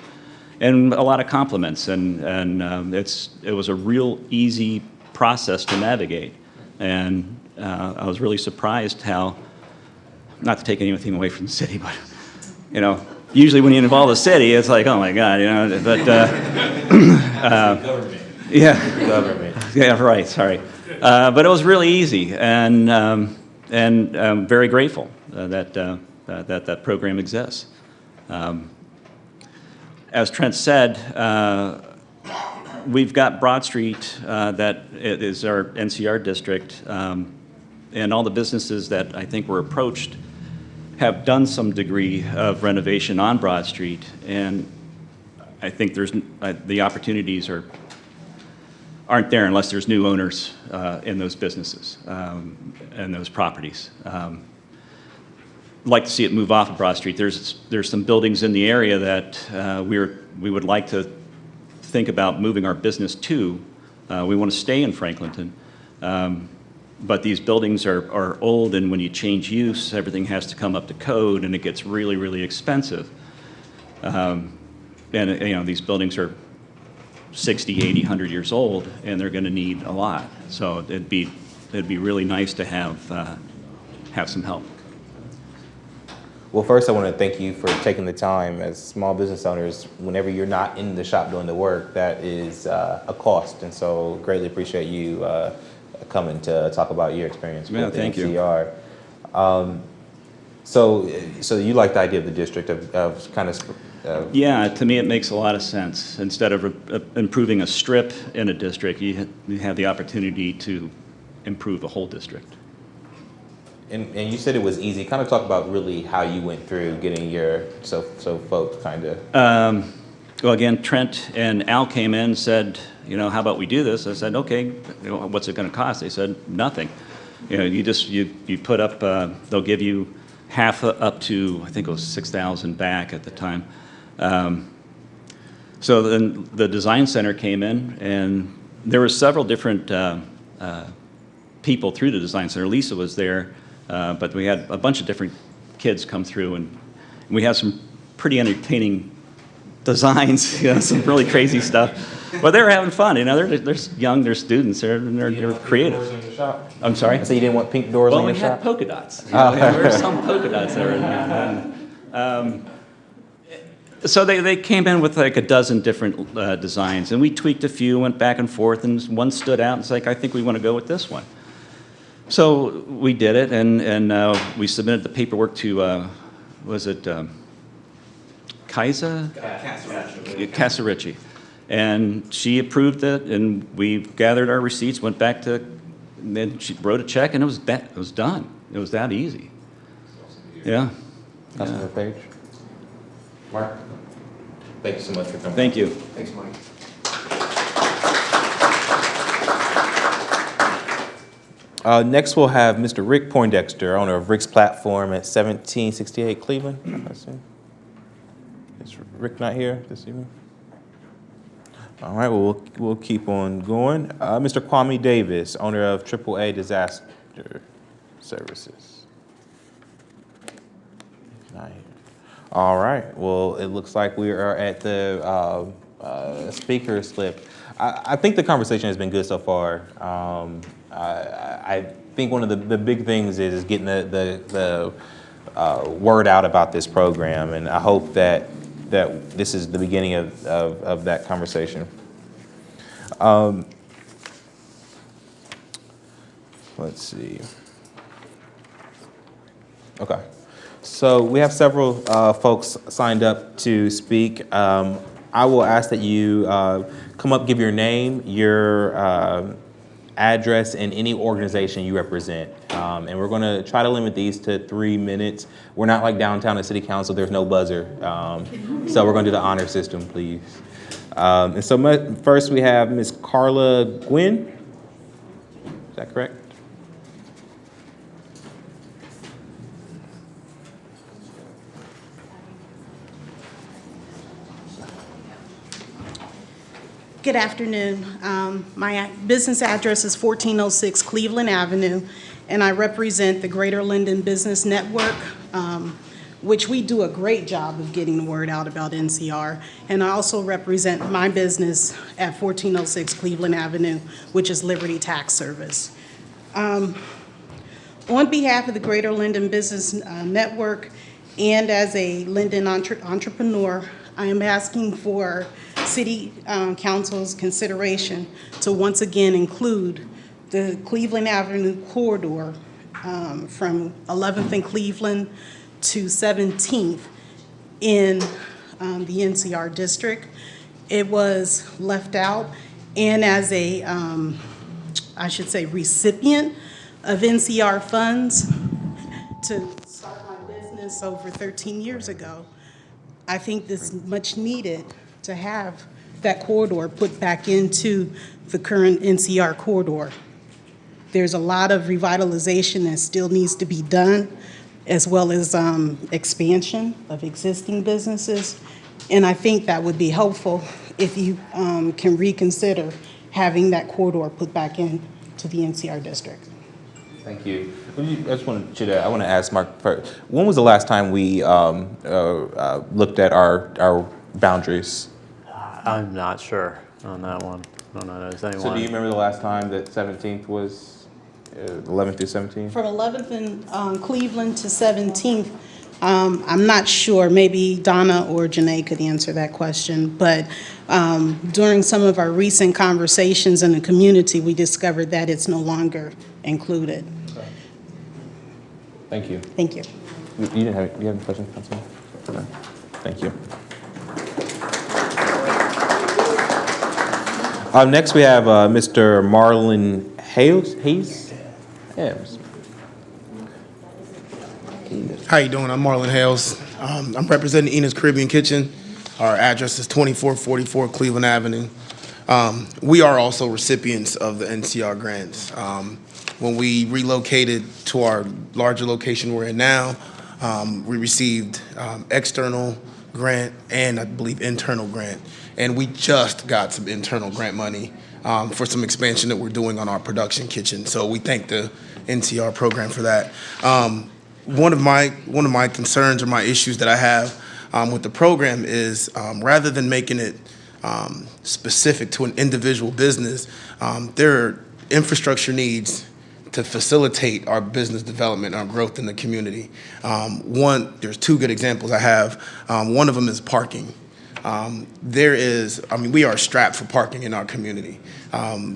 and a lot of compliments. And it was a real easy process to navigate. And I was really surprised how, not to take anything away from the city, but usually when you involve the city, it's like, oh my God, but Government. yeah, Government. yeah, right. Sorry, but it was really easy, and I'm very grateful that program exists. As Trent said, we've got Broad Street that is our NCR district, and all the businesses that I think were approached have done some degree of renovation on Broad Street, and I think the opportunities aren't there unless there's new owners in those businesses and those properties. I'd like to see it move off of Broad Street. There's some buildings in the area that we would like to think about moving our business to. We want to stay in Franklinton, but these buildings are old, and when you change use, everything has to come up to code, and it gets really, really expensive. And these buildings are 60, 80, 100 years old, and they're going to need a lot. So it'd be really nice to have some help. Well, first, I want to thank you for taking the time. As small business owners, whenever you're not in the shop doing the work, that is a cost, and so greatly appreciate you coming to talk about your experience with the NCR. So you like the idea of the district of kind of yeah, to me it makes a lot of sense. Instead of improving a strip in a district, you have the opportunity to improve the whole district. And you said it was easy. Kind of talk about really how you went through getting so folks kind of. Well, again, Trent and Al came in and said, how about we do this? I said, okay, what's it going to cost? They said, nothing. You put up, they'll give you half up to, I think it was 6,000 back at the time. So then the design center came in, and there were several different people through the design center. Lisa was there, but we had a bunch of different kids come through, and we had some pretty entertaining designs, some really crazy stuff. But they were having fun, they're young, they're students, they're creative. I'm sorry? I said you didn't want pink doors Well, on we your had shop? polka dots. There were some polka dots that were in there. So they came in with like a dozen different designs, and we tweaked a few, went back and forth, and one stood out, and it's like, I think we want to go with this one. So we did it, and we submitted the paperwork to, was it Kaisa? Casaricci. And she approved it, and we gathered our receipts, went back to, and then she wrote a check, and it was done. It was that easy. Yeah. Councilmember Page? Mark? Thank you so much for coming. Thank you. Thanks, Mike. Next, we'll have Mr. Rick Poindexter, owner of Rick's Platform at 1768 Cleveland. I assume. Is Rick not here this evening? All right, well, we'll keep on going. Mr. Kwame Davis, owner of AAA Disaster Services. Not here. All right, well, it looks like we are at the speaker slip. I think the conversation has been good so far. I think one of the big things is getting the word out about this program, and I hope that this is the beginning of that conversation. Let's see. Okay. So we have several folks signed up to speak. I will ask that you come up, give your name, your address, and any organization you represent. And we're going to try to limit these to 3 minutes. We're not like downtown at City Council. There's no buzzer. So we're going to do the honor system, please. And so first we have Ms. Carla Gwynn. Is that correct? Good afternoon. My business address is 1406 Cleveland Avenue, and I represent the Greater Linden Business Network, which we do a great job of getting the word out about NCR. And I also represent my business at 1406 Cleveland Avenue, which is Liberty Tax Service. On behalf of the Greater Linden Business Network and as a Linden entrepreneur, I am asking for City Council's consideration to once again include the Cleveland Avenue corridor from 11th and Cleveland to 17th in the NCR district. It was left out, and as a, I should say, recipient of NCR funds to start my business over 13 years ago, I think this is much needed to have that corridor put back into the current NCR corridor. There's a lot of revitalization that still needs to be done, as well as expansion of existing businesses. And I think that would be helpful if you can reconsider having that corridor put back into the NCR district. Thank you. I just want to ask Mark first. When was the last time we looked at our boundaries? I'm not sure on that one. I don't know. Does anyone? So do you remember the last time that 17th was 11th through 17th? From 11th and Cleveland to 17th, I'm not sure. Maybe Donna or Janae could answer that question. But during some of our recent conversations in the community, we discovered that it's no longer included. Okay. Thank you. Thank you. You didn't have, do you have any questions, Councilman? No. Thank you. Next, we have Mr. Marlon Hayes. Yeah. How you doing? I'm Marlon Hales. I'm representing Ena's Caribbean Kitchen. Our address is 2444 Cleveland Avenue. We are also recipients of the NCR grants. When we relocated to our larger location we're in now, We received external grant and I believe internal grant. And we just got some internal grant money for some expansion that we're doing on our production kitchen. So we thank the NCR program for that. One of my concerns or my issues that I have with the program is rather than making it specific to an individual business, there are infrastructure needs to facilitate our business development, our growth in the community. There's two good examples I have. One of them is parking. We are strapped for parking in our community.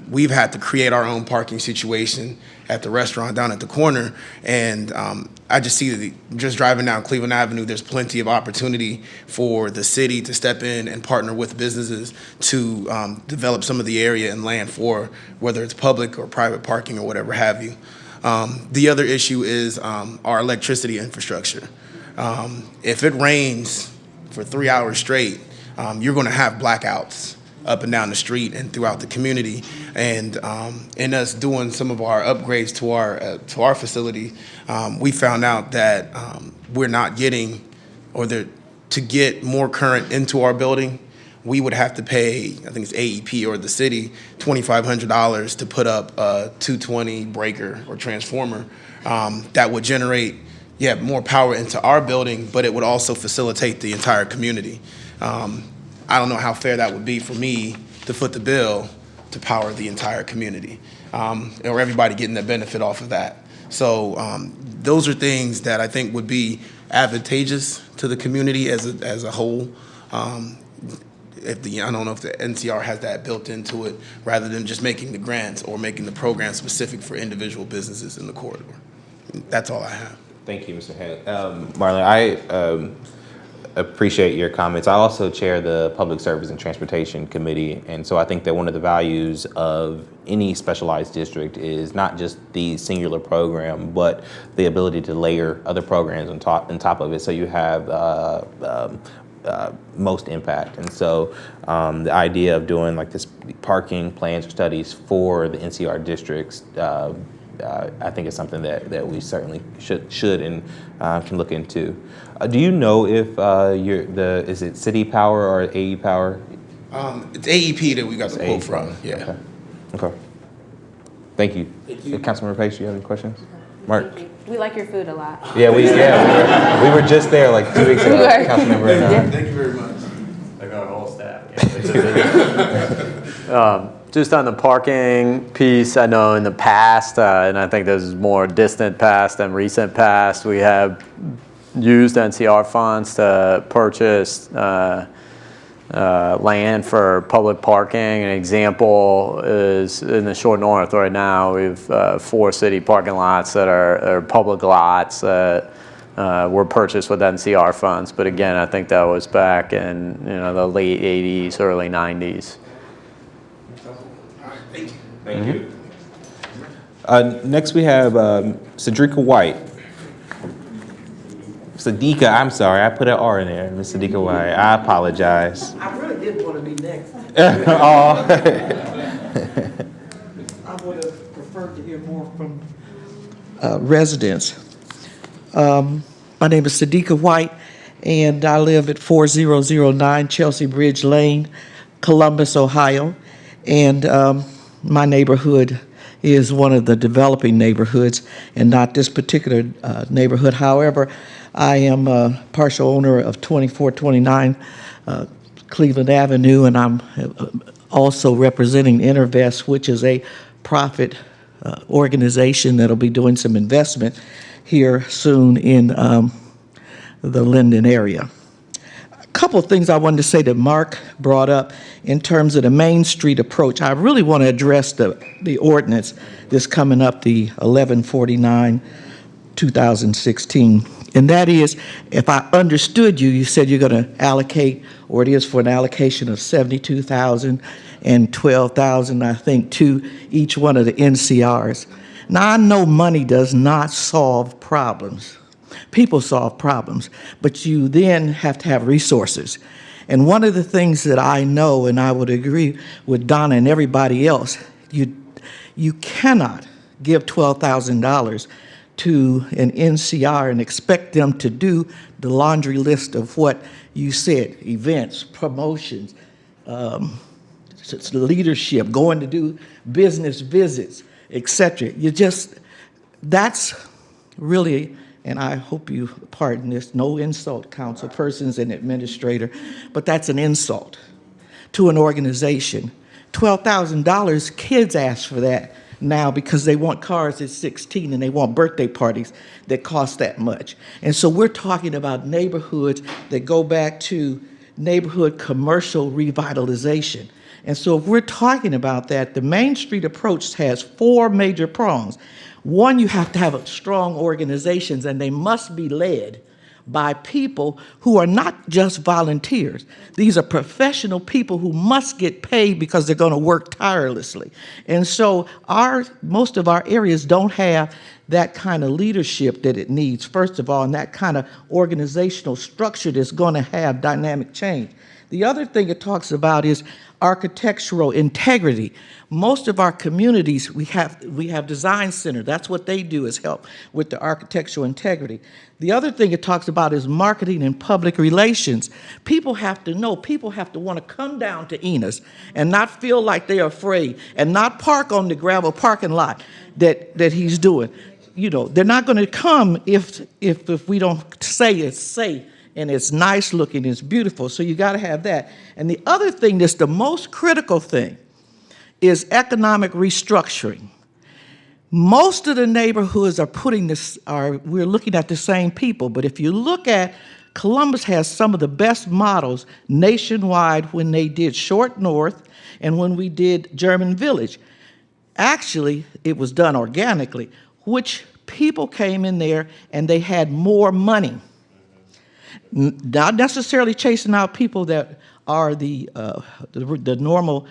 We've had to create our own parking situation at the restaurant down at the corner, and I just see that just driving down Cleveland Avenue, there's plenty of opportunity for the city to step in and partner with businesses to develop some of the area and land for whether it's public or private parking or whatever have you. The other issue is our electricity infrastructure. If it rains for 3 hours straight, you're going to have blackouts up and down the street and throughout the community. And in us doing some of our upgrades to our facility, we found out that we're not getting, to get more current into our building, we would have to pay, I think it's AEP or the city, $2,500 to put up a 220 breaker or transformer that would generate, more power into our building, but it would also facilitate the entire community. I don't know how fair that would be for me to foot the bill to power the entire community, or everybody getting the benefit off of that. So those are things that I think would be advantageous to the community as a whole. I don't know if the NCR has that built into it, rather than just making the grants or making the program specific for individual businesses in the corridor. That's all I have. Thank you, Mr. Head. Marlon, I appreciate your comments. I also chair the Public Service and Transportation Committee, and so I think that one of the values of any specialized district is not just the singular program, but the ability to layer other programs on top of it, so you have most impact. And so the idea of doing like this parking plans or studies for the NCR districts, I think it's something that we certainly should and can look into. Do you know if is it City Power or AE Power? It's AEP that we got the quote from. Yeah. Okay. Thank you. Councilmember Page, do you have any questions? Mark? We like your food a lot. Yeah, we were just there like 2 weeks ago. Councilmember. Thank you very much. I got a whole staff. Just on the parking piece, I know in the past, and I think this is more distant past than recent past, we have used NCR funds to purchase land for public parking. An example is in the short north right now. We've 4 city parking lots that are public lots that were purchased with NCR funds. But again, I think that was back in the late 80s, early 90s. Thank you. Next we have Cedrica White. Sadiqa, I'm sorry, I put an R in there. Miss Sadiqa White, I apologize. I really didn't want to be next. Oh. I would have preferred to hear more from residents. My name is Sadiqa White, and I live at 4009 Chelsea Bridge Lane, Columbus, Ohio. And my neighborhood is one of the developing neighborhoods and not this particular neighborhood. However, I am a partial owner of 2429 Cleveland Avenue, and I'm also representing Intervest, which is a profit organization that'll be doing some investment here soon in the Linden area. A couple of things I wanted to say that Mark brought up in terms of the Main Street approach. I really want to address the ordinance that's coming up, the 1149, 2016. And that is, if I understood you, you said you're going to allocate, or it is for an allocation of $72,000 and $12,000, I think, to each one of the NCRs. Now, I know money does not solve problems. People solve problems, but you then have to have resources. And one of the things that I know, and I would agree with Donna and everybody else, you cannot give $12,000 to an NCR and expect them to do the laundry list of what you said, events, promotions, leadership, going to do business visits, etc. That's really, and I hope you pardon this, no insult, council persons and administrator, but that's an insult to an organization. $12,000, kids ask for that now because they want cars at 16 and they want birthday parties that cost that much. And so we're talking about neighborhoods that go back to neighborhood commercial revitalization. And so if we're talking about that, the Main Street approach has 4 major prongs. One, you have to have strong organizations, and they must be led by people who are not just volunteers. These are professional people who must get paid because they're going to work tirelessly. And so most of our areas don't have that kind of leadership that it needs, first of all, and that kind of organizational structure that's going to have dynamic change. The other thing it talks about is architectural integrity. Most of our communities, we have design center. That's what they do, is help with the architectural integrity. The other thing it talks about is marketing and public relations. People have to know, people have to want to come down to Enos and not feel like they're afraid and not park on the gravel parking lot that he's doing. You know, they're not going to come if we don't say it's safe and it's nice looking, it's beautiful. So you got to have that. And the other thing that's the most critical thing is economic restructuring. Most of the neighborhoods we're looking at the same people, but if you look at, Columbus has some of the best models nationwide when they did Short North and when we did German Village. Actually, it was done organically, which people came in there and they had more money. Not necessarily chasing out people that are the normal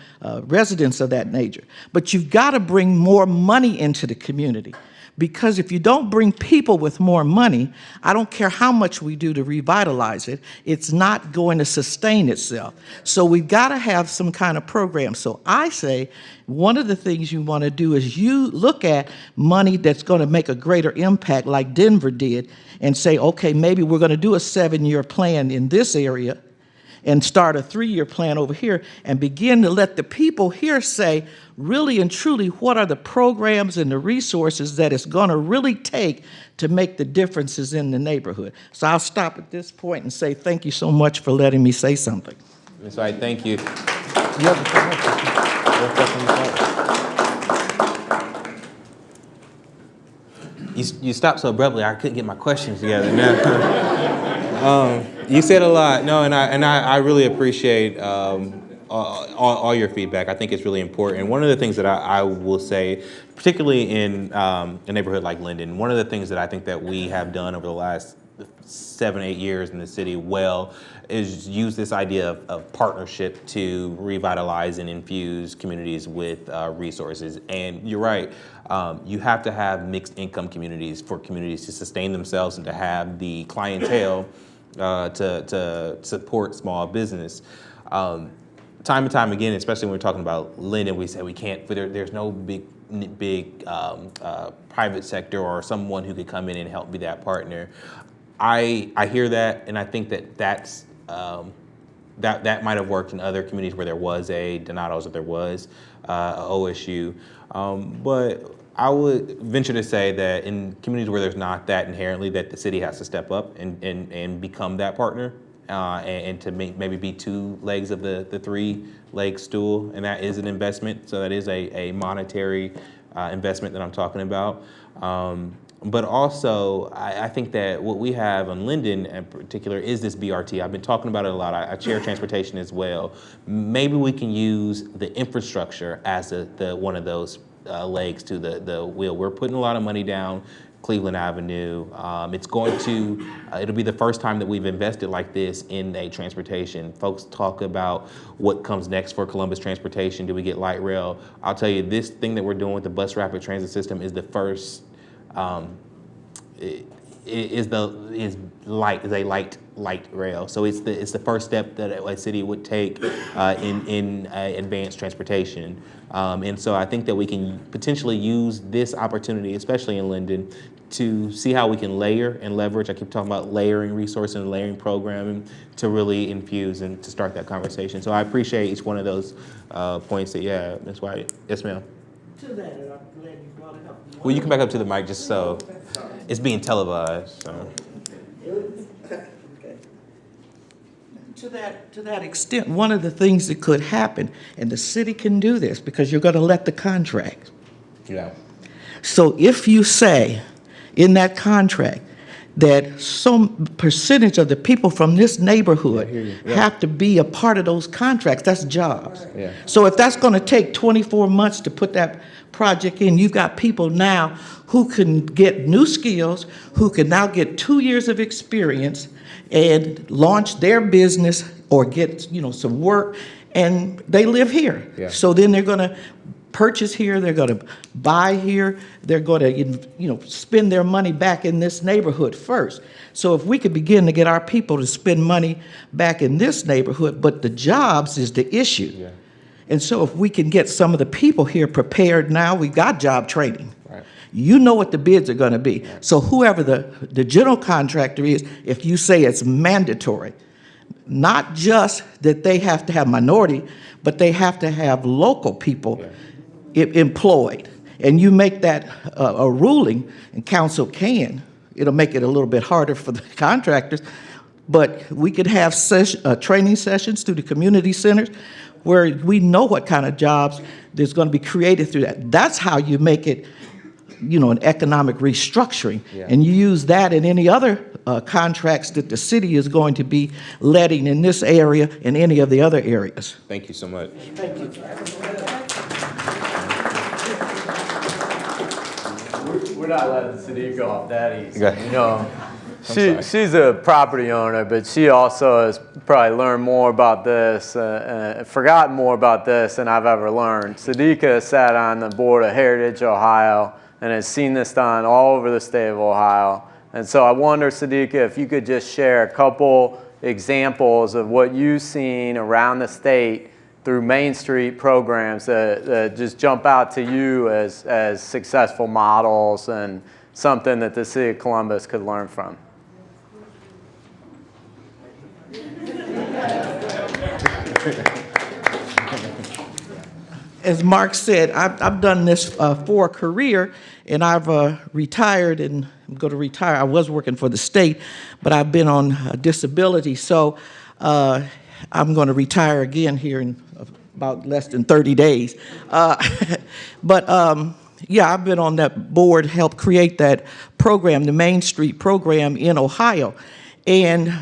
residents of that nature, but you've got to bring more money into the community, because if you don't bring people with more money, I don't care how much we do to revitalize it, it's not going to sustain itself. So we've got to have some kind of program. So I say one of the things you want to do is you look at money that's going to make a greater impact, like Denver did, and say, okay, maybe we're going to do a 7-year plan in this area and start a 3-year plan over here and begin to let the people here say, really and truly, what are the programs and the resources that it's going to really take to make the differences in the neighborhood. So I'll stop at this point and say thank you so much for letting me say something. Ms. White, thank you. You stopped so abruptly, I couldn't get my questions together. You said a lot. No, and I really appreciate all your feedback. I think it's really important. And one of the things that I will say, particularly in a neighborhood like Linden, one of the things that I think that we have done over the last 7-8 years in the city is use this idea of partnership to revitalize and infuse communities with resources. And you're right, you have to have mixed income communities for communities to sustain themselves and to have the clientele to support small business. Time and time again, especially when we're talking about Linden, we say we can't, there's no big private sector or someone who could come in and help be that partner. I hear that, and I think that that might have worked in other communities where there was a Donato's or there was a OSU, but I would venture to say that in communities where there's not that inherently, that the city has to step up and become that partner, and to maybe be 2 legs of the 3-leg stool, and that is an investment. So that is a monetary investment that I'm talking about. But also, I think that what we have on Linden in particular is this BRT. I've been talking about it a lot. I chair transportation as well. Maybe we can use the infrastructure as one of those legs to the wheel. We're putting a lot of money down Cleveland Avenue. It'll be the first time that we've invested like this in a transportation. Folks talk about what comes next for Columbus transportation. Do we get light rail? I'll tell you, this thing that we're doing with the bus rapid transit system is the first is a light rail. So it's the first step that a city would take in advanced transportation. And so I think that we can potentially use this opportunity, especially in Linden, to see how we can layer and leverage. I keep talking about layering resources and layering programming to really infuse and to start that conversation. So I appreciate each one of those points that, yeah, Ms. White. Yes, ma'am. To that, and I'm glad you brought it up. Well, you can back up to the mic just so it's being televised. So. To that extent, one of the things that could happen, and the city can do this because you're going to let the contract. Yeah. So if you say in that contract that some percentage of the people from this neighborhood have to be a part of those contracts, that's jobs. Yeah. So if that's going to take 24 months to put that project in, you've got people now who can get new skills, who can now get 2 years of experience and launch their business or get, some work, and they live here. Yeah. So then they're going to purchase here, they're going to buy here, they're going to, spend their money back in this neighborhood first. So if we could begin to get our people to spend money back in this neighborhood, but the jobs is the issue. Yeah. And so if we can get some of the people here prepared now, we got job training. Right. You know what the bids are going to be. So whoever the general contractor is, if you say it's mandatory, not just that they have to have minority, but they have to have local people employed. And you make that a ruling, and council can. It'll make it a little bit harder for the contractors, but we could have training sessions through the community centers where we know what kind of jobs there's going to be created through that. That's how you make it, an economic restructuring. Yeah. And you use that in any other contracts that the city is going to be letting in this area and any of the other areas. Thank you so much. Thank you. We're not letting Sadiq off that easy. Okay. She's a property owner, but she also has probably learned more about this, forgotten more about this than I've ever learned. Sadiqa sat on the board of Heritage Ohio and has seen this done all over the state of Ohio. And so I wonder, Sadiqa, if you could just share a couple examples of what you've seen around the state through Main Street programs that just jump out to you as successful models and something that the city of Columbus could learn from. As Mark said, I've done this for a career, and I've retired, and I'm going to retire. I was working for the state, but I've been on disability, so I'm going to retire again here in about less than 30 days. But yeah, I've been on that board, helped create that program, the Main Street program in Ohio. And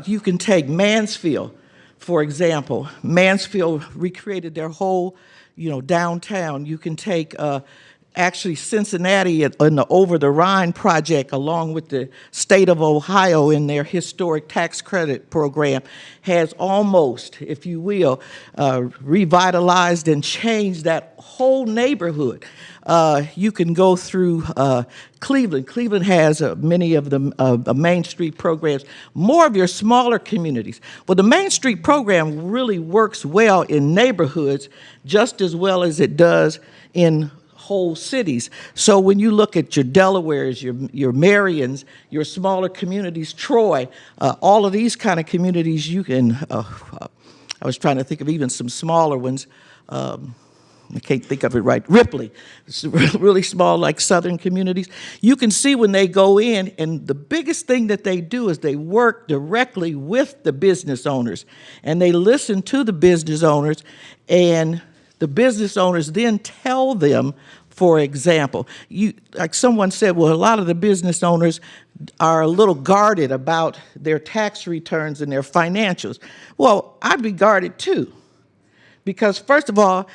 you can take Mansfield, for example. Mansfield recreated their whole, downtown. You can take actually Cincinnati in the Over the Rhine project, along with the state of Ohio in their historic tax credit program, has almost, if you will, revitalized and changed that whole neighborhood. You can go through Cleveland. Cleveland has many of the Main Street programs, more of your smaller communities. Well, the Main Street program really works well in neighborhoods just as well as it does in whole cities. So when you look at your Delawares, your Marions, your smaller communities, Troy, all of these kind of communities, you can, I was trying to think of even some smaller ones. I can't think of it right. Ripley, it's really small, like southern communities. You can see when they go in, and the biggest thing that they do is they work directly with the business owners, and they listen to the business owners, and the business owners then tell them, for example, like someone said, well, a lot of the business owners are a little guarded about their tax returns and their financials. Well, I'd be guarded too, because first of all,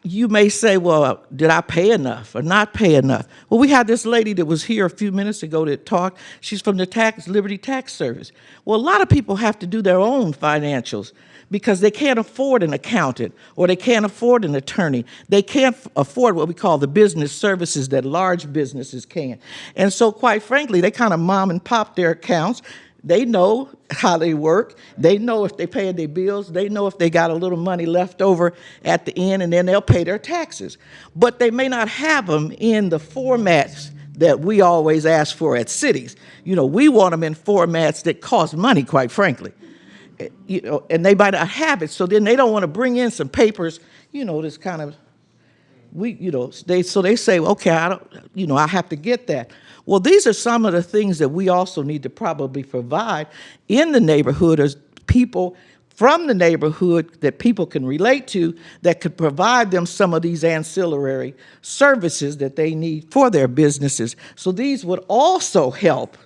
you may say, well, did I pay enough or not pay enough? Well, we had this lady that was here a few minutes ago that talked. She's from the Liberty Tax Service. Well, a lot of people have to do their own financials because they can't afford an accountant or they can't afford an attorney. They can't afford what we call the business services that large businesses can. And so, quite frankly, they kind of mom and pop their accounts. They know how they work. They know if they pay their bills. They know if they got a little money left over at the end, and then they'll pay their taxes. But they may not have them in the formats that we always ask for at cities. You know, we want them in formats that cost money, quite frankly. You know, and they might not have it, so then they don't want to bring in some papers, you know, this kind of, they say, okay, I have to get that. Well, these are some of the things that we also need to probably provide in the neighborhood as people from the neighborhood that people can relate to that could provide them some of these ancillary services that they need for their businesses. So these would also help,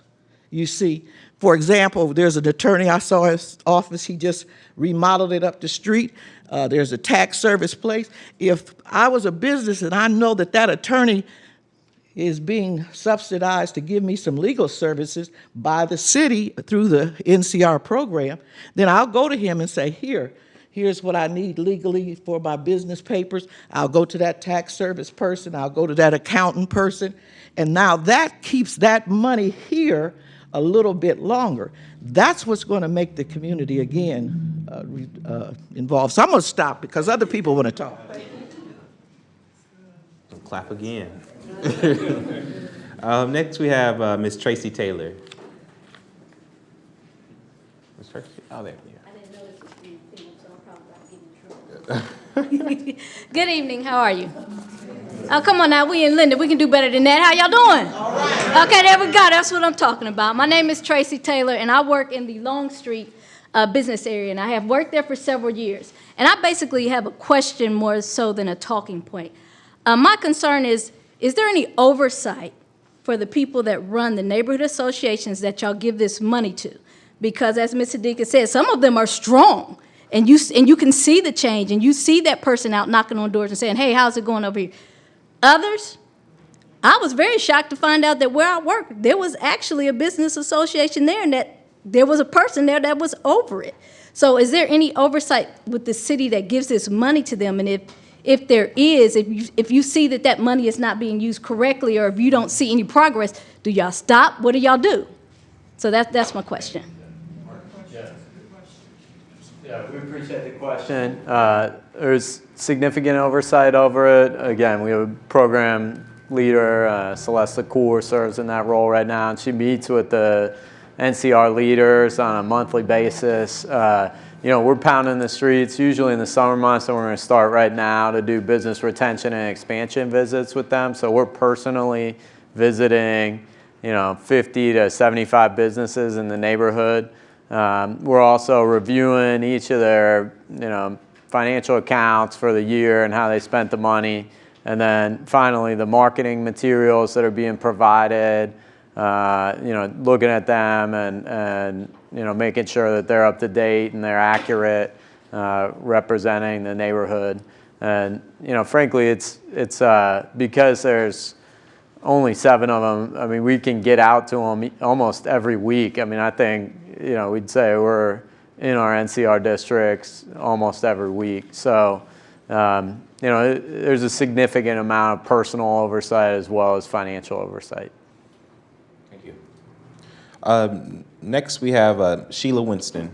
you see. For example, there's an attorney I saw in his office. He just remodeled it up the street. There's a tax service place. If I was a business and I know that that attorney is being subsidized to give me some legal services by the city through the NCR program, then I'll go to him and say, here's what I need legally for my business papers. I'll go to that tax service person. I'll go to that accountant person. And now that keeps that money here a little bit longer. That's what's going to make the community, again, involved. So I'm going to stop because other people want to talk. Clap again. Next, we have Ms. Tracy Taylor. Ms. Tracy? Oh, there. Yeah. I didn't know this was being filmed, so I'm probably about to get in trouble. Good evening. How are you? Oh, come on now. We in Linden. We can do better than that. How y'all doing? All right. Okay, there we go. That's what I'm talking about. My name is Tracy Taylor, and I work in the Long Street business area, and I have worked there for several years. And I basically have a question more so than a talking point. My concern is there any oversight for the people that run the neighborhood associations that y'all give this money to? Because as Ms. Sadika said, some of them are strong, and you can see the change, and you see that person out knocking on doors and saying, hey, how's it going over here? Others, I was very shocked to find out that where I work, there was actually a business association there, and that there was a person there that was over it. So is there any oversight with the city that gives this money to them? And if there is, if you see that money is not being used correctly, or if you don't see any progress, do y'all stop? What do y'all do? So that's my question. Yeah, we appreciate the question. There's significant oversight over it. Again, we have a program leader, Celeste Coor, serves in that role right now, and she meets with the NCR leaders on a monthly basis. We're pounding the streets, usually in the summer months, and we're going to start right now to do business retention and expansion visits with them. So we're personally visiting, 50 to 75 businesses in the neighborhood. We're also reviewing each of their, financial accounts for the year and how they spent the money. And then finally, the marketing materials that are being provided, looking at them and making sure that they're up to date and they're accurate, representing the neighborhood. And, frankly, it's because there's only 7 of them. I mean, we can get out to them almost every week. I mean, I think, we'd say we're in our NCR districts almost every week. So, there's a significant amount of personal oversight as well as financial oversight. Thank you. Next, we have Sheila Winston.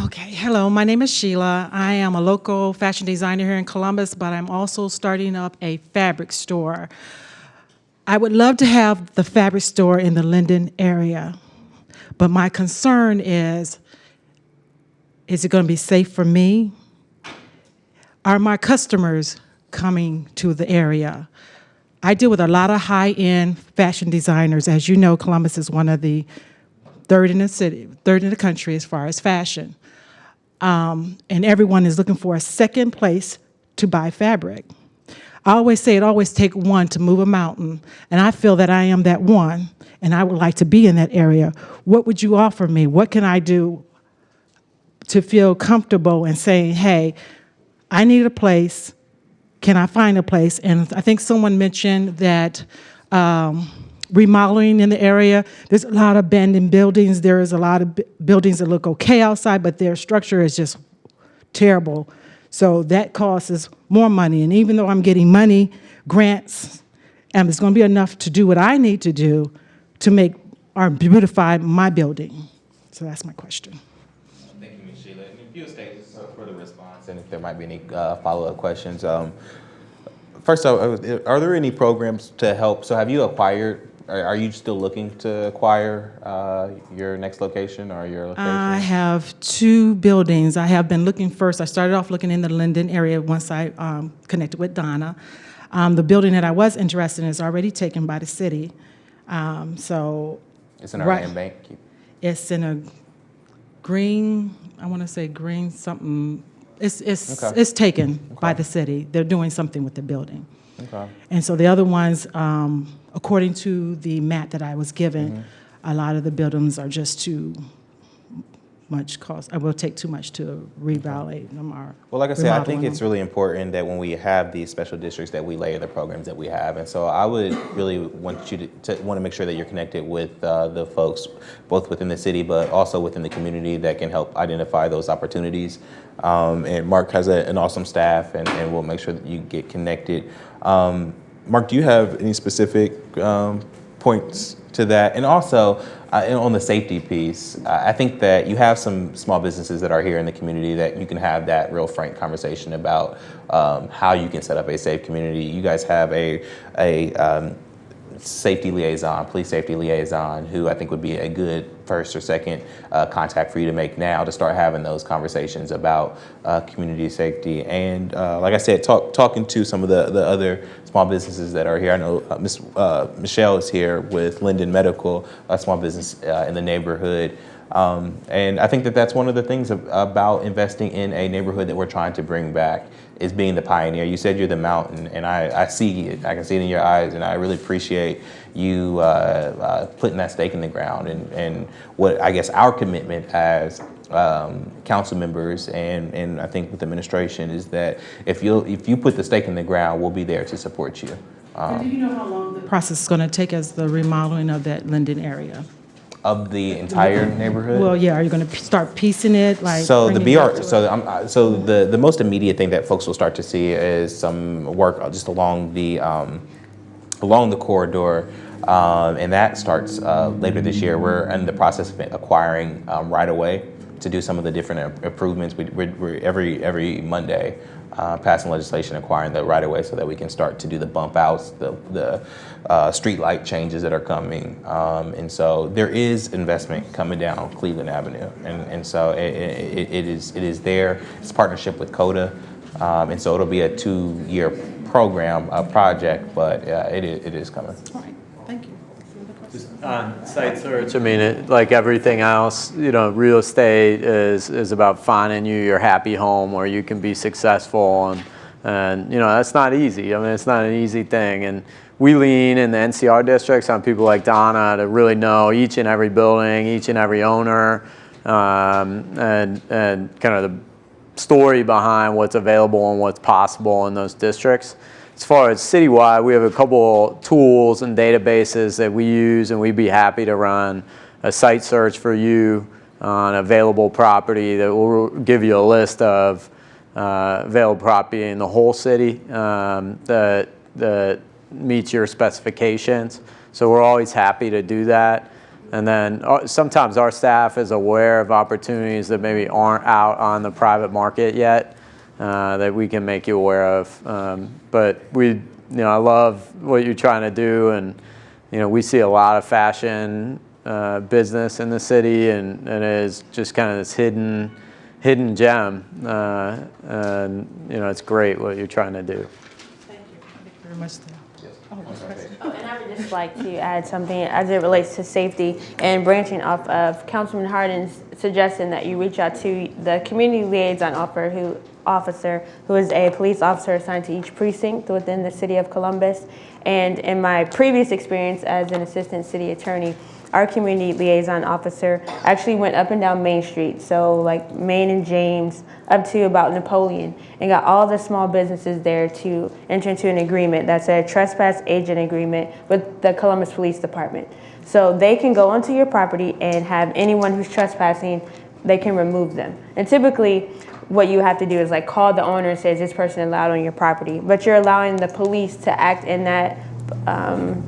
Okay, hello, my name is Sheila. I am a local fashion designer here in Columbus, but I'm also starting up a fabric store. I would love to have the fabric store in the Linden area, but my concern is it going to be safe for me? Are my customers coming to the area? I deal with a lot of high-end fashion designers. As you know, Columbus is one of the third in the country as far as fashion. And everyone is looking for a second place to buy fabric. I always say it always takes one to move a mountain, and I feel that I am that one, and I would like to be in that area. What would you offer me? What can I do to feel comfortable in saying, hey, I need a place, can I find a place? And I think someone mentioned that remodeling in the area, there's a lot of abandoned buildings, there is a lot of buildings that look okay outside, but their structure is just terrible. So that costs us more money, and even though I'm getting money, grants, and it's gonna be enough to do what I need to do to make or beautify my building. So that's my question. Thank you, Ms. Sheila. And if you'll stay for the response, and if there might be any follow-up questions. First off, are there any programs to help? So have you acquired, are you still looking to acquire your next location or your location? I have 2 buildings. I have been looking first. I started off looking in the Linden area once I connected with Donna. The building that I was interested in is already taken by the city. So It's in our land bank. it's in a green, I want to say green something. It's taken by the city. They're doing something with the building. Okay. And so the other ones, according to the map that I was given, a lot of the buildings are just too much cost. It will take too much to revalidate them or Well, like I said, I think remodeling it's them. really important that when we have these special districts that we layer the programs that we have. And so I would really want you to want to make sure that you're connected with the folks, both within the city, but also within the community that can help identify those opportunities. And Mark has an awesome staff, and we'll make sure that you get connected. Mark, do you have any specific points to that? And also, on the safety piece, I think that you have some small businesses that are here in the community that you can have that real frank conversation about how you can set up a safe community. You guys have a safety liaison, police safety liaison, who I think would be a good first or second contact for you to make now to start having those conversations about community safety. And like I said, talking to some of the other small businesses that are here. I know Michelle is here with Linden Medical, a small business in the neighborhood. And I think that that's one of the things about investing in a neighborhood that we're trying to bring back is being the pioneer. You said you're the mountain, and I see it. I can see it in your eyes, and I really appreciate you putting that stake in the ground. And what I guess our commitment as council members and I think with administration is that if you put the stake in the ground, we'll be there to support you. And do you know how long the process is going to take as the remodeling of that Linden area? Of the entire neighborhood? Well, yeah, are you going to start piecing it, like? So the bringing it back BR, to it? so the most immediate thing that folks will start to see is some work just along the corridor, and that starts later this year. We're in the process of acquiring right away to do some of the different improvements. We're every Monday passing legislation acquiring the right of way so that we can start to do the bump outs, the street light changes that are coming. And so there is investment coming down Cleveland Avenue. And so it is there. It's a partnership with CODA. And so it'll be a 2-year program, project, but it is coming. All right, thank you. Site search, I mean, like everything else, real estate is about finding your happy home where you can be successful, and that's not easy. I mean, it's not an easy thing, and we lean in the NCR districts on people like Donna to really know each and every building, each and every owner, and kind of the story behind what's available and what's possible in those districts. As far as citywide, we have a couple tools and databases that we use, and we'd be happy to run a site search for you on available property that will give you a list of available property in the whole city that meets your specifications. So we're always happy to do that. And then sometimes our staff is aware of opportunities that maybe aren't out on the private market yet. That we can make you aware of, but I love what you're trying to do, and we see a lot of fashion business in the city, and it is just kind of this hidden gem, and it's great what you're trying to do. Thank you very much. And I would just like to add something as it relates to safety and branching off of Councilman Hardin's suggestion that you reach out to the community liaison officer who officer, who is a police officer assigned to each precinct within the city of Columbus. And in my previous experience as an assistant city attorney, our community liaison officer actually went up and down Main Street, so like Main and James, up to about Napoleon, and got all the small businesses there to enter into an agreement that's a trespass agent agreement with the Columbus Police Department. So they can go onto your property and have anyone who's trespassing, they can remove them. And typically, what you have to do is like call the owner and say, is this person allowed on your property? But you're allowing the police to act in that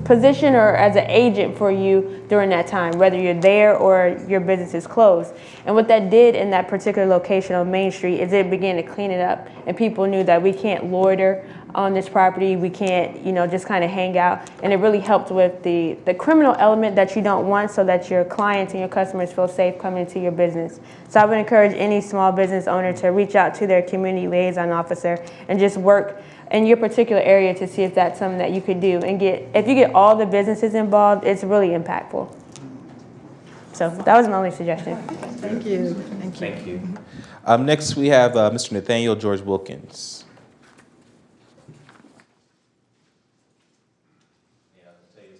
position or as an agent for you during that time, whether you're there or your business is closed. And what that did in that particular location on Main Street is it began to clean it up, and people knew that we can't loiter on this property, we can't, just kind of hang out, and it really helped with the criminal element that you don't want, so that your clients and your customers feel safe coming into your business. So I would encourage any small business owner to reach out to their community liaison officer and just work in your particular area to see if that's something that you could do. And if you get all the businesses involved, it's really impactful. So that was my only suggestion. Thank you. Thank you. Next, we have Mr. Nathaniel George Wilkins.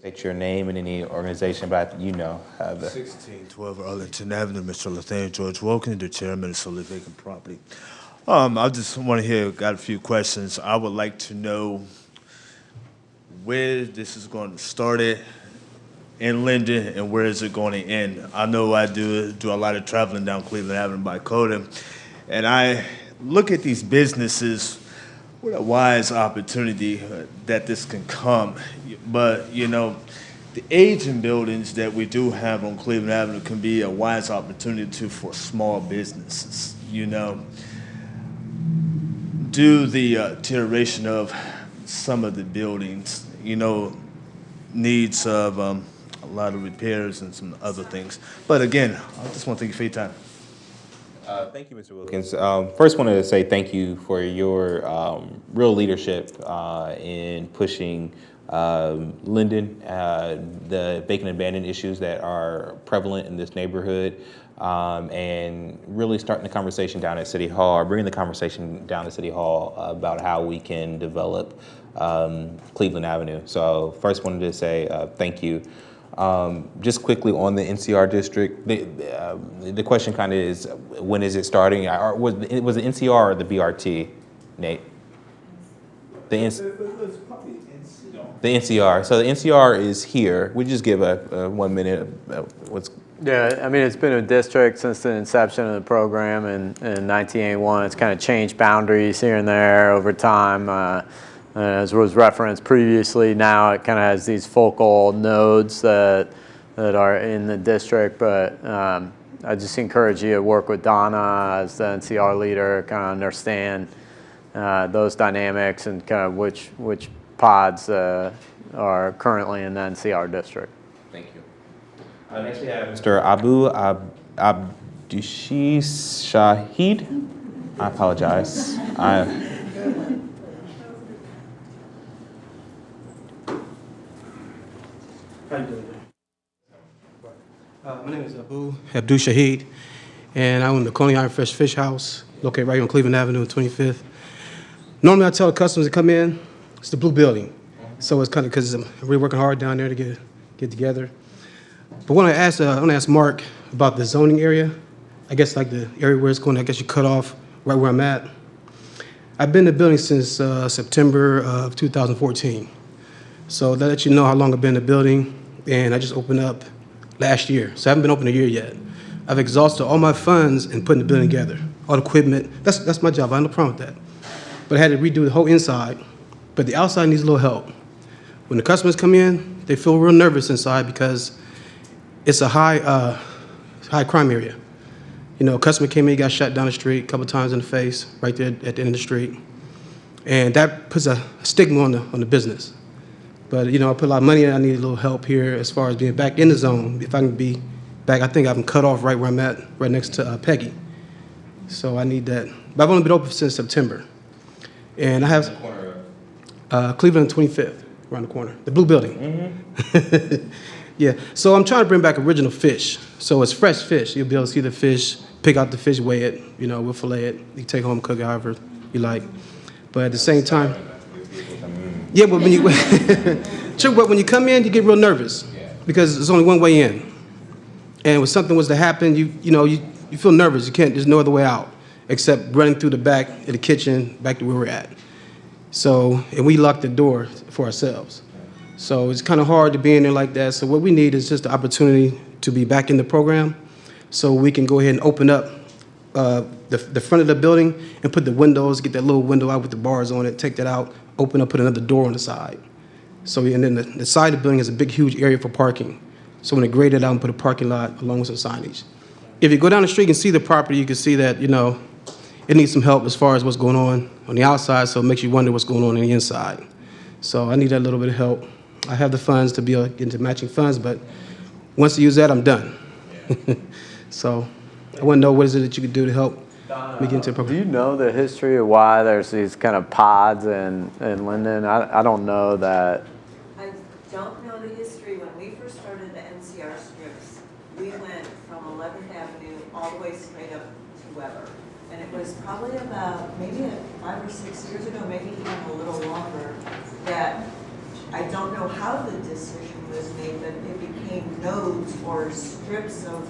State your name and any organization, but have the 1612 Arlington Avenue, Mr. Nathaniel George Wilkins, the chairman of Solely Vacant Property. I just want to hear, got a few questions. I would like to know where this is going to start at in Linden and where is it going to end. I know I do a lot of traveling down Cleveland Avenue by Coda, and I look at these businesses with a wise opportunity that this can come. But, the aging buildings that we do have on Cleveland Avenue can be a wise opportunity for small businesses, Due to the deterioration of some of the buildings, needs of a lot of repairs and some other things. But again, I just want to thank you for your time. Thank you, Mr. Wilkins. First, wanted to say thank you for your real leadership in pushing Linden, the vacant abandoned issues that are prevalent in this neighborhood, and really starting the conversation down at City Hall, or bringing the conversation down to City Hall about how we can develop Cleveland Avenue. So first wanted to say thank you. Just quickly on the NCR district, the question kind of is, when is it starting? Was it NCR or the BRT, Nate? The NCR. So the NCR is here. We just give a 1 minute. Yeah, I mean, it's been a district since the inception of the program in 1981. It's kind of changed boundaries here and there over time. As was referenced previously, now it kind of has these focal nodes that are in the district. But I just encourage you to work with Donna as the NCR leader, kind of understand those dynamics and kind of which pods are currently in the NCR district. Thank you. Next we have Mr. Abdushi Shahid. I apologize. How you doing? My name is Abdul Shahid, and I own the Coney Island Fresh Fish House, located right on Cleveland Avenue and 25th. Normally, I tell the customers to come in, it's the blue building. So it's kind of because we're working hard down there to get together. But when I want to ask Mark about the zoning area, I guess like the area where it's going, I guess you cut off right where I'm at. I've been in the building since September of 2014. So that lets you know how long I've been in the building, and I just opened up last year. So I haven't been open a year yet. I've exhausted all my funds in putting the building together, all the equipment. That's my job, I have no problem with that. But I had to redo the whole inside, but the outside needs a little help. When the customers come in, they feel real nervous inside because it's a high crime area. A customer came in, got shot down the street a couple times in the face, right there at the end of the street. And that puts a stigma on the business. But, I put a lot of money in. I need a little help here as far as being back in the zone. If I can be back, I think I'm cut off right where I'm at, right next to Peggy. So I need that. But I've only been open since September. And I have Cleveland 25th, around the corner, the blue building. Mm-hmm. Yeah, so I'm trying to bring back original fish. So it's fresh fish. You'll be able to see the fish pick out the fish, weigh it, we'll fillet it. You take home, cook it however you like. But at the same time, yeah, but when you true, but when you come in, you get real nervous because there's only one way in, and when something was to happen, you feel nervous. You can't. There's no other way out except running through the back of the kitchen back to where we're at. So, and we lock the door for ourselves. So it's kind of hard to be in there like that. So what we need is just the opportunity to be back in the program, so we can go ahead and open up the front of the building and put the windows, get that little window out with the bars on it, take that out, open up, put another door on the side. So, and then the side of the building is a big, huge area for parking. So when they grade it out and put a parking lot along with some signage. If you go down the street and see the property, you can see that, it needs some help as far as what's going on the outside, so it makes you wonder what's going on the inside. So I need that little bit of help. I have the funds to be able to get into matching funds, but once I use that, I'm done. So I want to know what is it that you could do to help me get into the program. Do you know the history of why there's these kind of pods in Linden? I don't know that. I don't know the history. When we first started the NCR strips, we went from 11th Avenue all the way straight up to Weber. And it was probably about maybe 5 or 6 years ago, maybe even a little longer, that I don't know how the decision was made, but it became nodes or strips of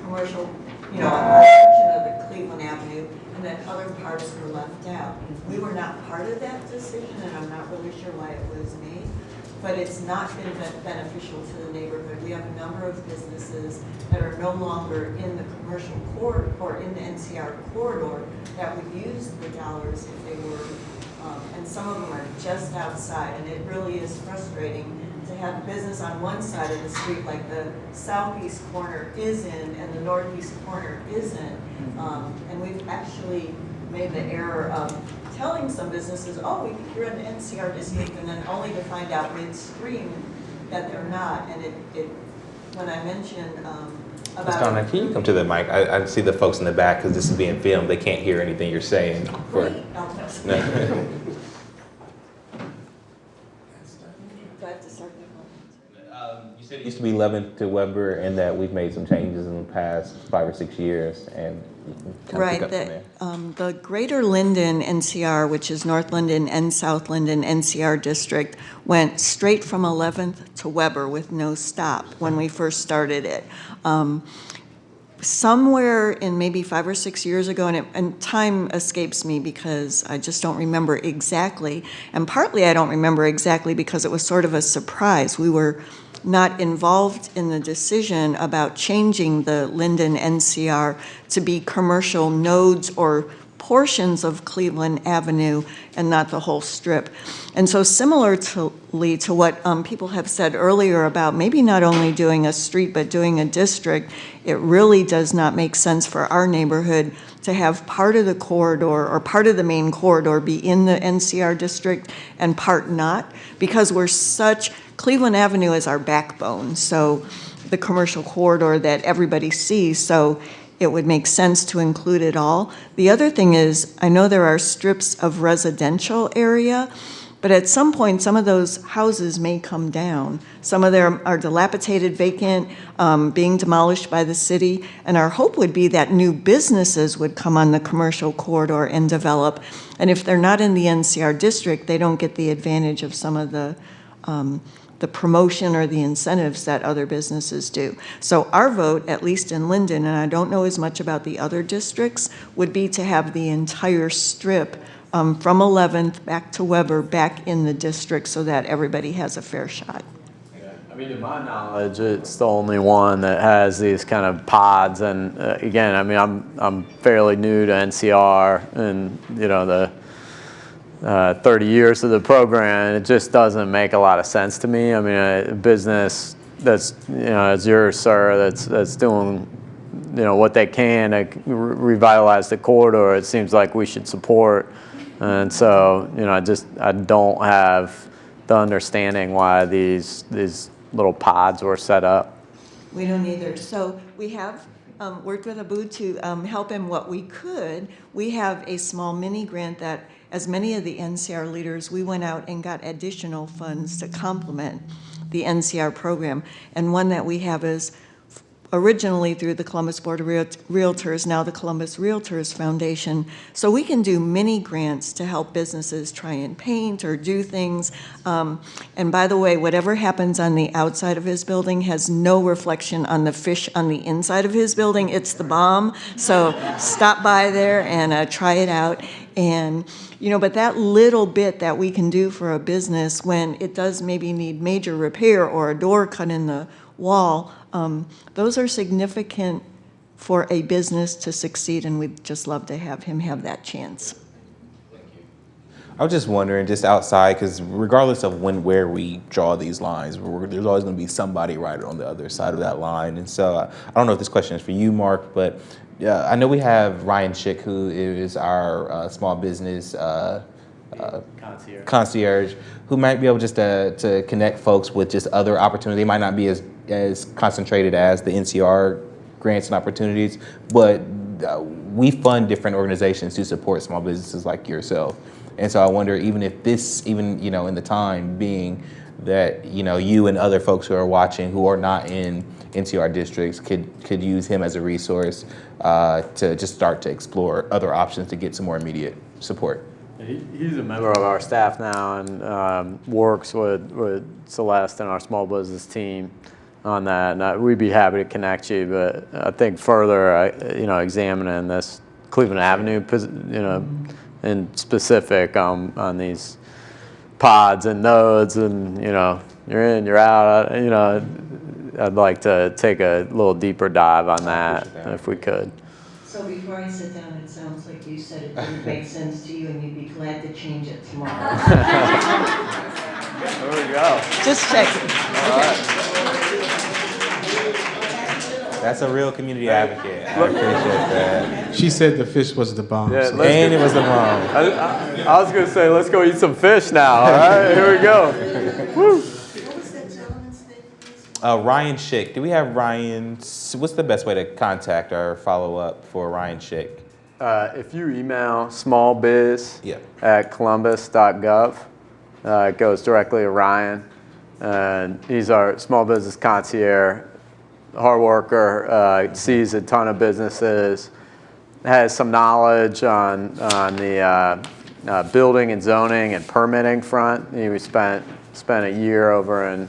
commercial, a section of the Cleveland Avenue, and then other parts were left out. We were not part of that decision, and I'm not really sure why it was made, but it's not been beneficial to the neighborhood. We have a number of businesses that are no longer in the commercial corridor or in the NCR corridor that would use the dollars if they were, and some of them are just outside, and it really is frustrating to have a business on one side of the street, like the southeast corner is in and the northeast corner isn't. And we've actually made the error of telling some businesses, oh, we think you're in the NCR district, and then only to find out midstream that they're not. And when I mentioned about— Ms. Donna, can you come to the mic? I see the folks in the back, because this is being filmed. They can't hear anything you're saying. No. You said it used to be 11th to Weber, and that we've made some changes in the past 5 or 6 years, and right, the Greater Linden NCR, which is North Linden and South Linden NCR district, went straight from 11th to Weber with no stop when we first started it. Somewhere in maybe 5 or 6 years ago, and time escapes me because I just don't remember exactly, and partly I don't remember exactly because it was sort of a surprise. We were not involved in the decision about changing the Linden NCR to be commercial nodes or portions of Cleveland Avenue and not the whole strip. And so similarly to what people have said earlier about maybe not only doing a street but doing a district, it really does not make sense for our neighborhood to have part of the corridor or part of the main corridor be in the NCR district and part not, because Cleveland Avenue is our backbone, so the commercial corridor that everybody sees, so it would make sense to include it all. The other thing is, I know there are strips of residential area, but at some point, some of those houses may come down. Some of them are dilapidated, vacant, being demolished by the city, and our hope would be that new businesses would come on the commercial corridor and develop, and if they're not in the NCR district, they don't get the advantage of some of the promotion or the incentives that other businesses do. So our vote, at least in Linden, and I don't know as much about the other districts, would be to have the entire strip from 11th back to Weber back in the district so that everybody has a fair shot. I mean, to my knowledge, it's the only one that has these kind of pods. And again, I mean, I'm fairly new to NCR and, the 30 years of the program, it just doesn't make a lot of sense to me. I mean, a business that's, as yours, sir, that's doing, what they can to revitalize the corridor, it seems like we should support. And so, I don't have the understanding why these little pods were set up. We don't either. So we have worked with Abu to help him what we could. We have a small mini grant that, as many of the NCR leaders, we went out and got additional funds to complement the NCR program. And one that we have is originally through the Columbus Board of Realtors, now the Columbus Realtors Foundation. So we can do mini grants to help businesses try and paint or do things. And by the way, whatever happens on the outside of his building has no reflection on the fish on the inside of his building. It's the bomb. So stop by there and try it out. And, but that little bit that we can do for a business when it does maybe need major repair or a door cut in the wall, those are significant for a business to succeed, and we'd just love to have him have that chance. I was just wondering, just outside, because regardless of where we draw these lines, there's always going to be somebody right on the other side of that line. And so I don't know if this question is for you, Mark, but I know we have Ryan Schick, who is our small business concierge, who might be able just to connect folks with just other opportunities. They might not be as concentrated as the NCR grants and opportunities, but we fund different organizations to support small businesses like yourself. And so I wonder, even if this, in the time being that, you and other folks who are watching who are not in NCR districts could use him as a resource to just start to explore other options to get some more immediate support. He's a member of our staff now and works with Celeste and our small business team on that. And we'd be happy to connect you, but I think further, examining this Cleveland Avenue, in specific on these pods and nodes, and you're in, you're out. I'd like to take a little deeper dive on that if we could. So before I sit down, it sounds like you said it didn't make sense to you and you'd be glad to change it tomorrow. There we go. Just checking. All right. That's a real community advocate. I appreciate that. She said the fish was the bomb. Yeah, so. And it was the bomb. I was going to say, let's go eat some fish now. All right, here we go. Woo. Ryan Schick. Do we have Ryan? What's the best way to contact or follow up for Ryan Schick? If you email smallbiz@columbus.gov, it goes directly to Ryan. And he's our small business concierge, hard worker, sees a ton of businesses, has some knowledge on the building and zoning and permitting front. We spent a year over in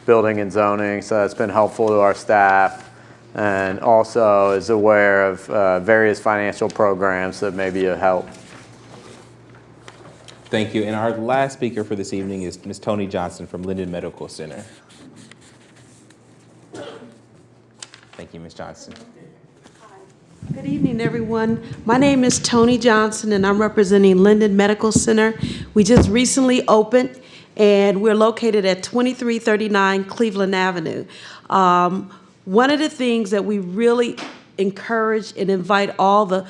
building and zoning, so that's been helpful to our staff, and also is aware of various financial programs that may be a help. Thank you. And our last speaker for this evening is Ms. Toni Johnson from Linden Medical Center. Thank you, Ms. Johnson. Good evening, everyone. My name is Toni Johnson, and I'm representing Linden Medical Center. We just recently opened, and we're located at 2339 Cleveland Avenue. One of the things that we really encourage and invite all the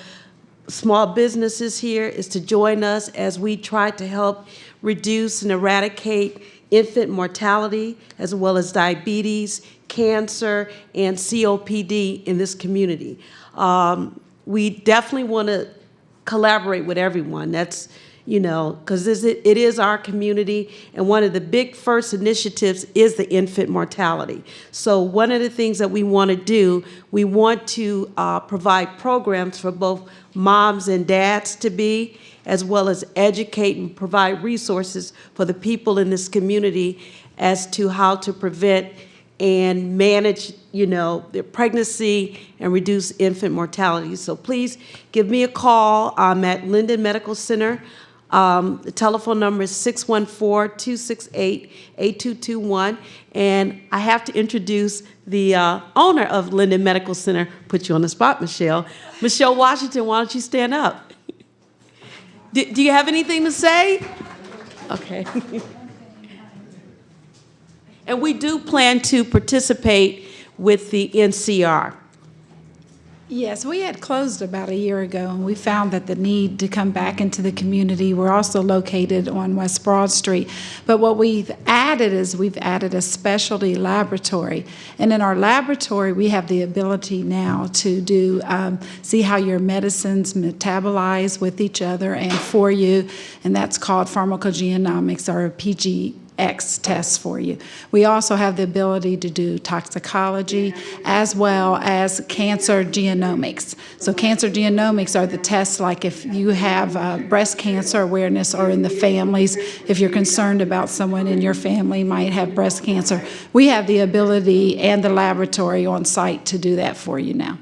small businesses here is to join us as we try to help reduce and eradicate infant mortality, as well as diabetes, cancer, and COPD in this community. We definitely want to collaborate with everyone. That's, because it is our community, and one of the big first initiatives is the infant mortality. So one of the things that we want to do, we want to provide programs for both moms and dads to be, as well as educate and provide resources for the people in this community as to how to prevent and manage, their pregnancy and reduce infant mortality. So please give me a call. I'm at Linden Medical Center. The telephone number is 614-268-8221. And I have to introduce the owner of Linden Medical Center. Put you on the spot, Michelle. Michelle Washington, why don't you stand up? Do you have anything to say? Okay. And we do plan to participate with the NCR. Yes, we had closed about a year ago, and we found that the need to come back into the community. We're also located on West Broad Street. But what we've added is we've added a specialty laboratory. And in our laboratory, we have the ability now to do see how your medicines metabolize with each other and for you, and that's called pharmacogenomics, or X tests for you. We also have the ability to do toxicology as well as cancer genomics. So cancer genomics are the tests like if you have breast cancer awareness or in the families, if you're concerned about someone in your family might have breast cancer, we have the ability and the laboratory on site to do that for you now.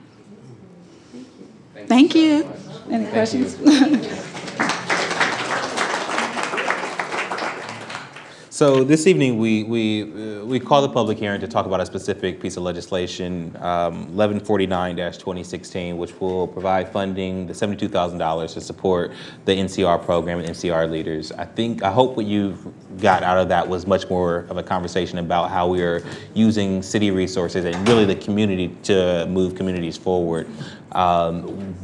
Thank you. Any questions? So this evening, we called the public hearing to talk about a specific piece of legislation, 1149-2016, which will provide funding, the $72,000 to support the NCR program and NCR leaders. I hope what you got out of that was much more of a conversation about how we are using city resources and really the community to move communities forward.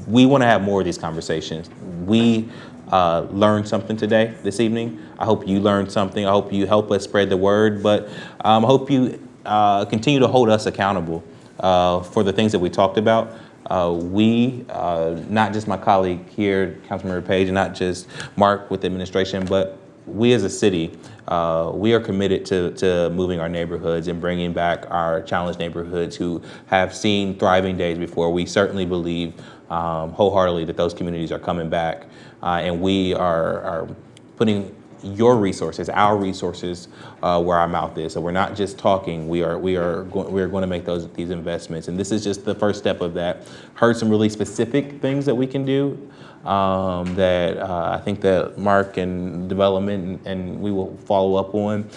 We want to have more of these conversations. We learned something today, this evening. I hope you learned something. I hope you help us spread the word, but I hope you continue to hold us accountable for the things that we talked about. We, not just my colleague here, Councilmember Page, and not just Mark with the administration, but we as a city, we are committed to moving our neighborhoods and bringing back our challenged neighborhoods who have seen thriving days before. We certainly believe wholeheartedly that those communities are coming back. And we are putting your resources, our resources, where our mouth is. So we're not just talking. We are going to make these investments, and this is just the first step of that. Heard some really specific things that we can do that I think that Mark and development and we will follow up on.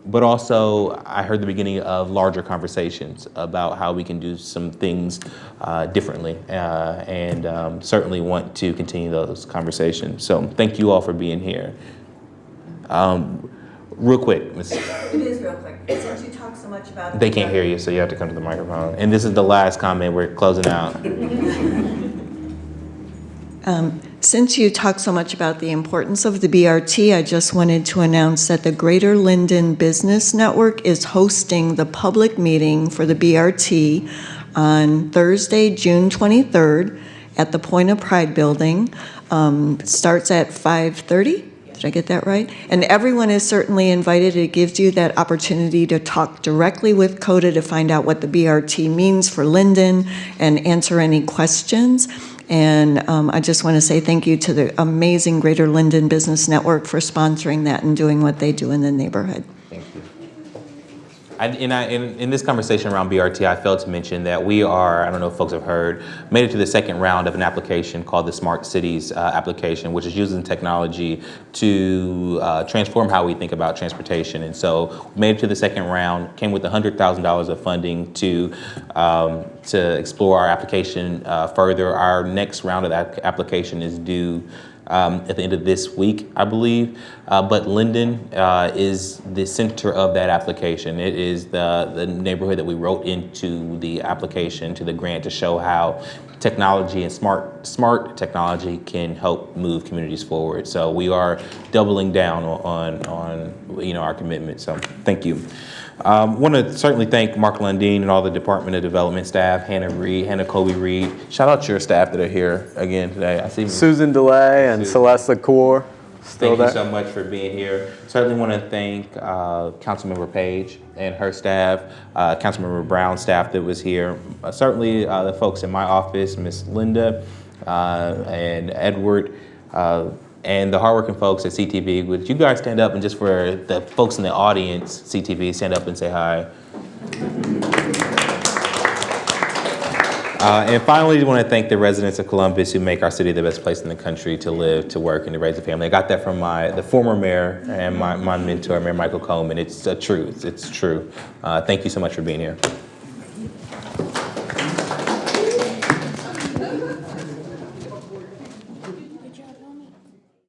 But also, I heard the beginning of larger conversations about how we can do some things differently, and certainly want to continue those conversations. So thank you all for being here. Real quick, Ms. It is real quick. Since you talk so much about They can't hear you, so you have to come to the microphone. And this is the last comment. We're closing out. Since you talk so much about the importance of the BRT, I just wanted to announce that the Greater Linden Business Network is hosting the public meeting for the BRT on Thursday, June 23rd at the Point of Pride building. It starts at 5:30. Did I get that right? And everyone is certainly invited. It gives you that opportunity to talk directly with CODA to find out what the BRT means for Linden and answer any questions. And I just want to say thank you to the amazing Greater Linden Business Network for sponsoring that and doing what they do in the neighborhood. Thank you. In this conversation around BRT, I failed to mention that we are, I don't know if folks have heard, made it to the second round of an application called the Smart Cities application, which is using technology to transform how we think about transportation. And so we made it to the second round, came with $100,000 of funding to explore our application further. Our next round of that application is due at the end of this week, I believe. But Linden is the center of that application. It is the neighborhood that we wrote into the application to the grant to show how technology and smart technology can help move communities forward. So we are doubling down on our commitment. So thank you. Want to certainly thank Mark Lundeen and all the Department of Development staff, Hannah Colby Reed. Shout out to your staff that are here again today. I see Susan DeLay and Celeste LaCour. Thank you so much for being here. Certainly want to thank Councilmember Page and her staff, Councilmember Brown's staff that was here. Certainly the folks in my office, Miss Linda and Edward, and the hardworking folks at CTV. Would you guys stand up, and just for the folks in the audience, CTV, stand up and say hi. And finally, I want to thank the residents of Columbus who make our city the best place in the country to live, to work, and to raise a family. I got that from the former mayor and my mentor, Mayor Michael Coleman. It's true. It's true. Thank you so much for being here.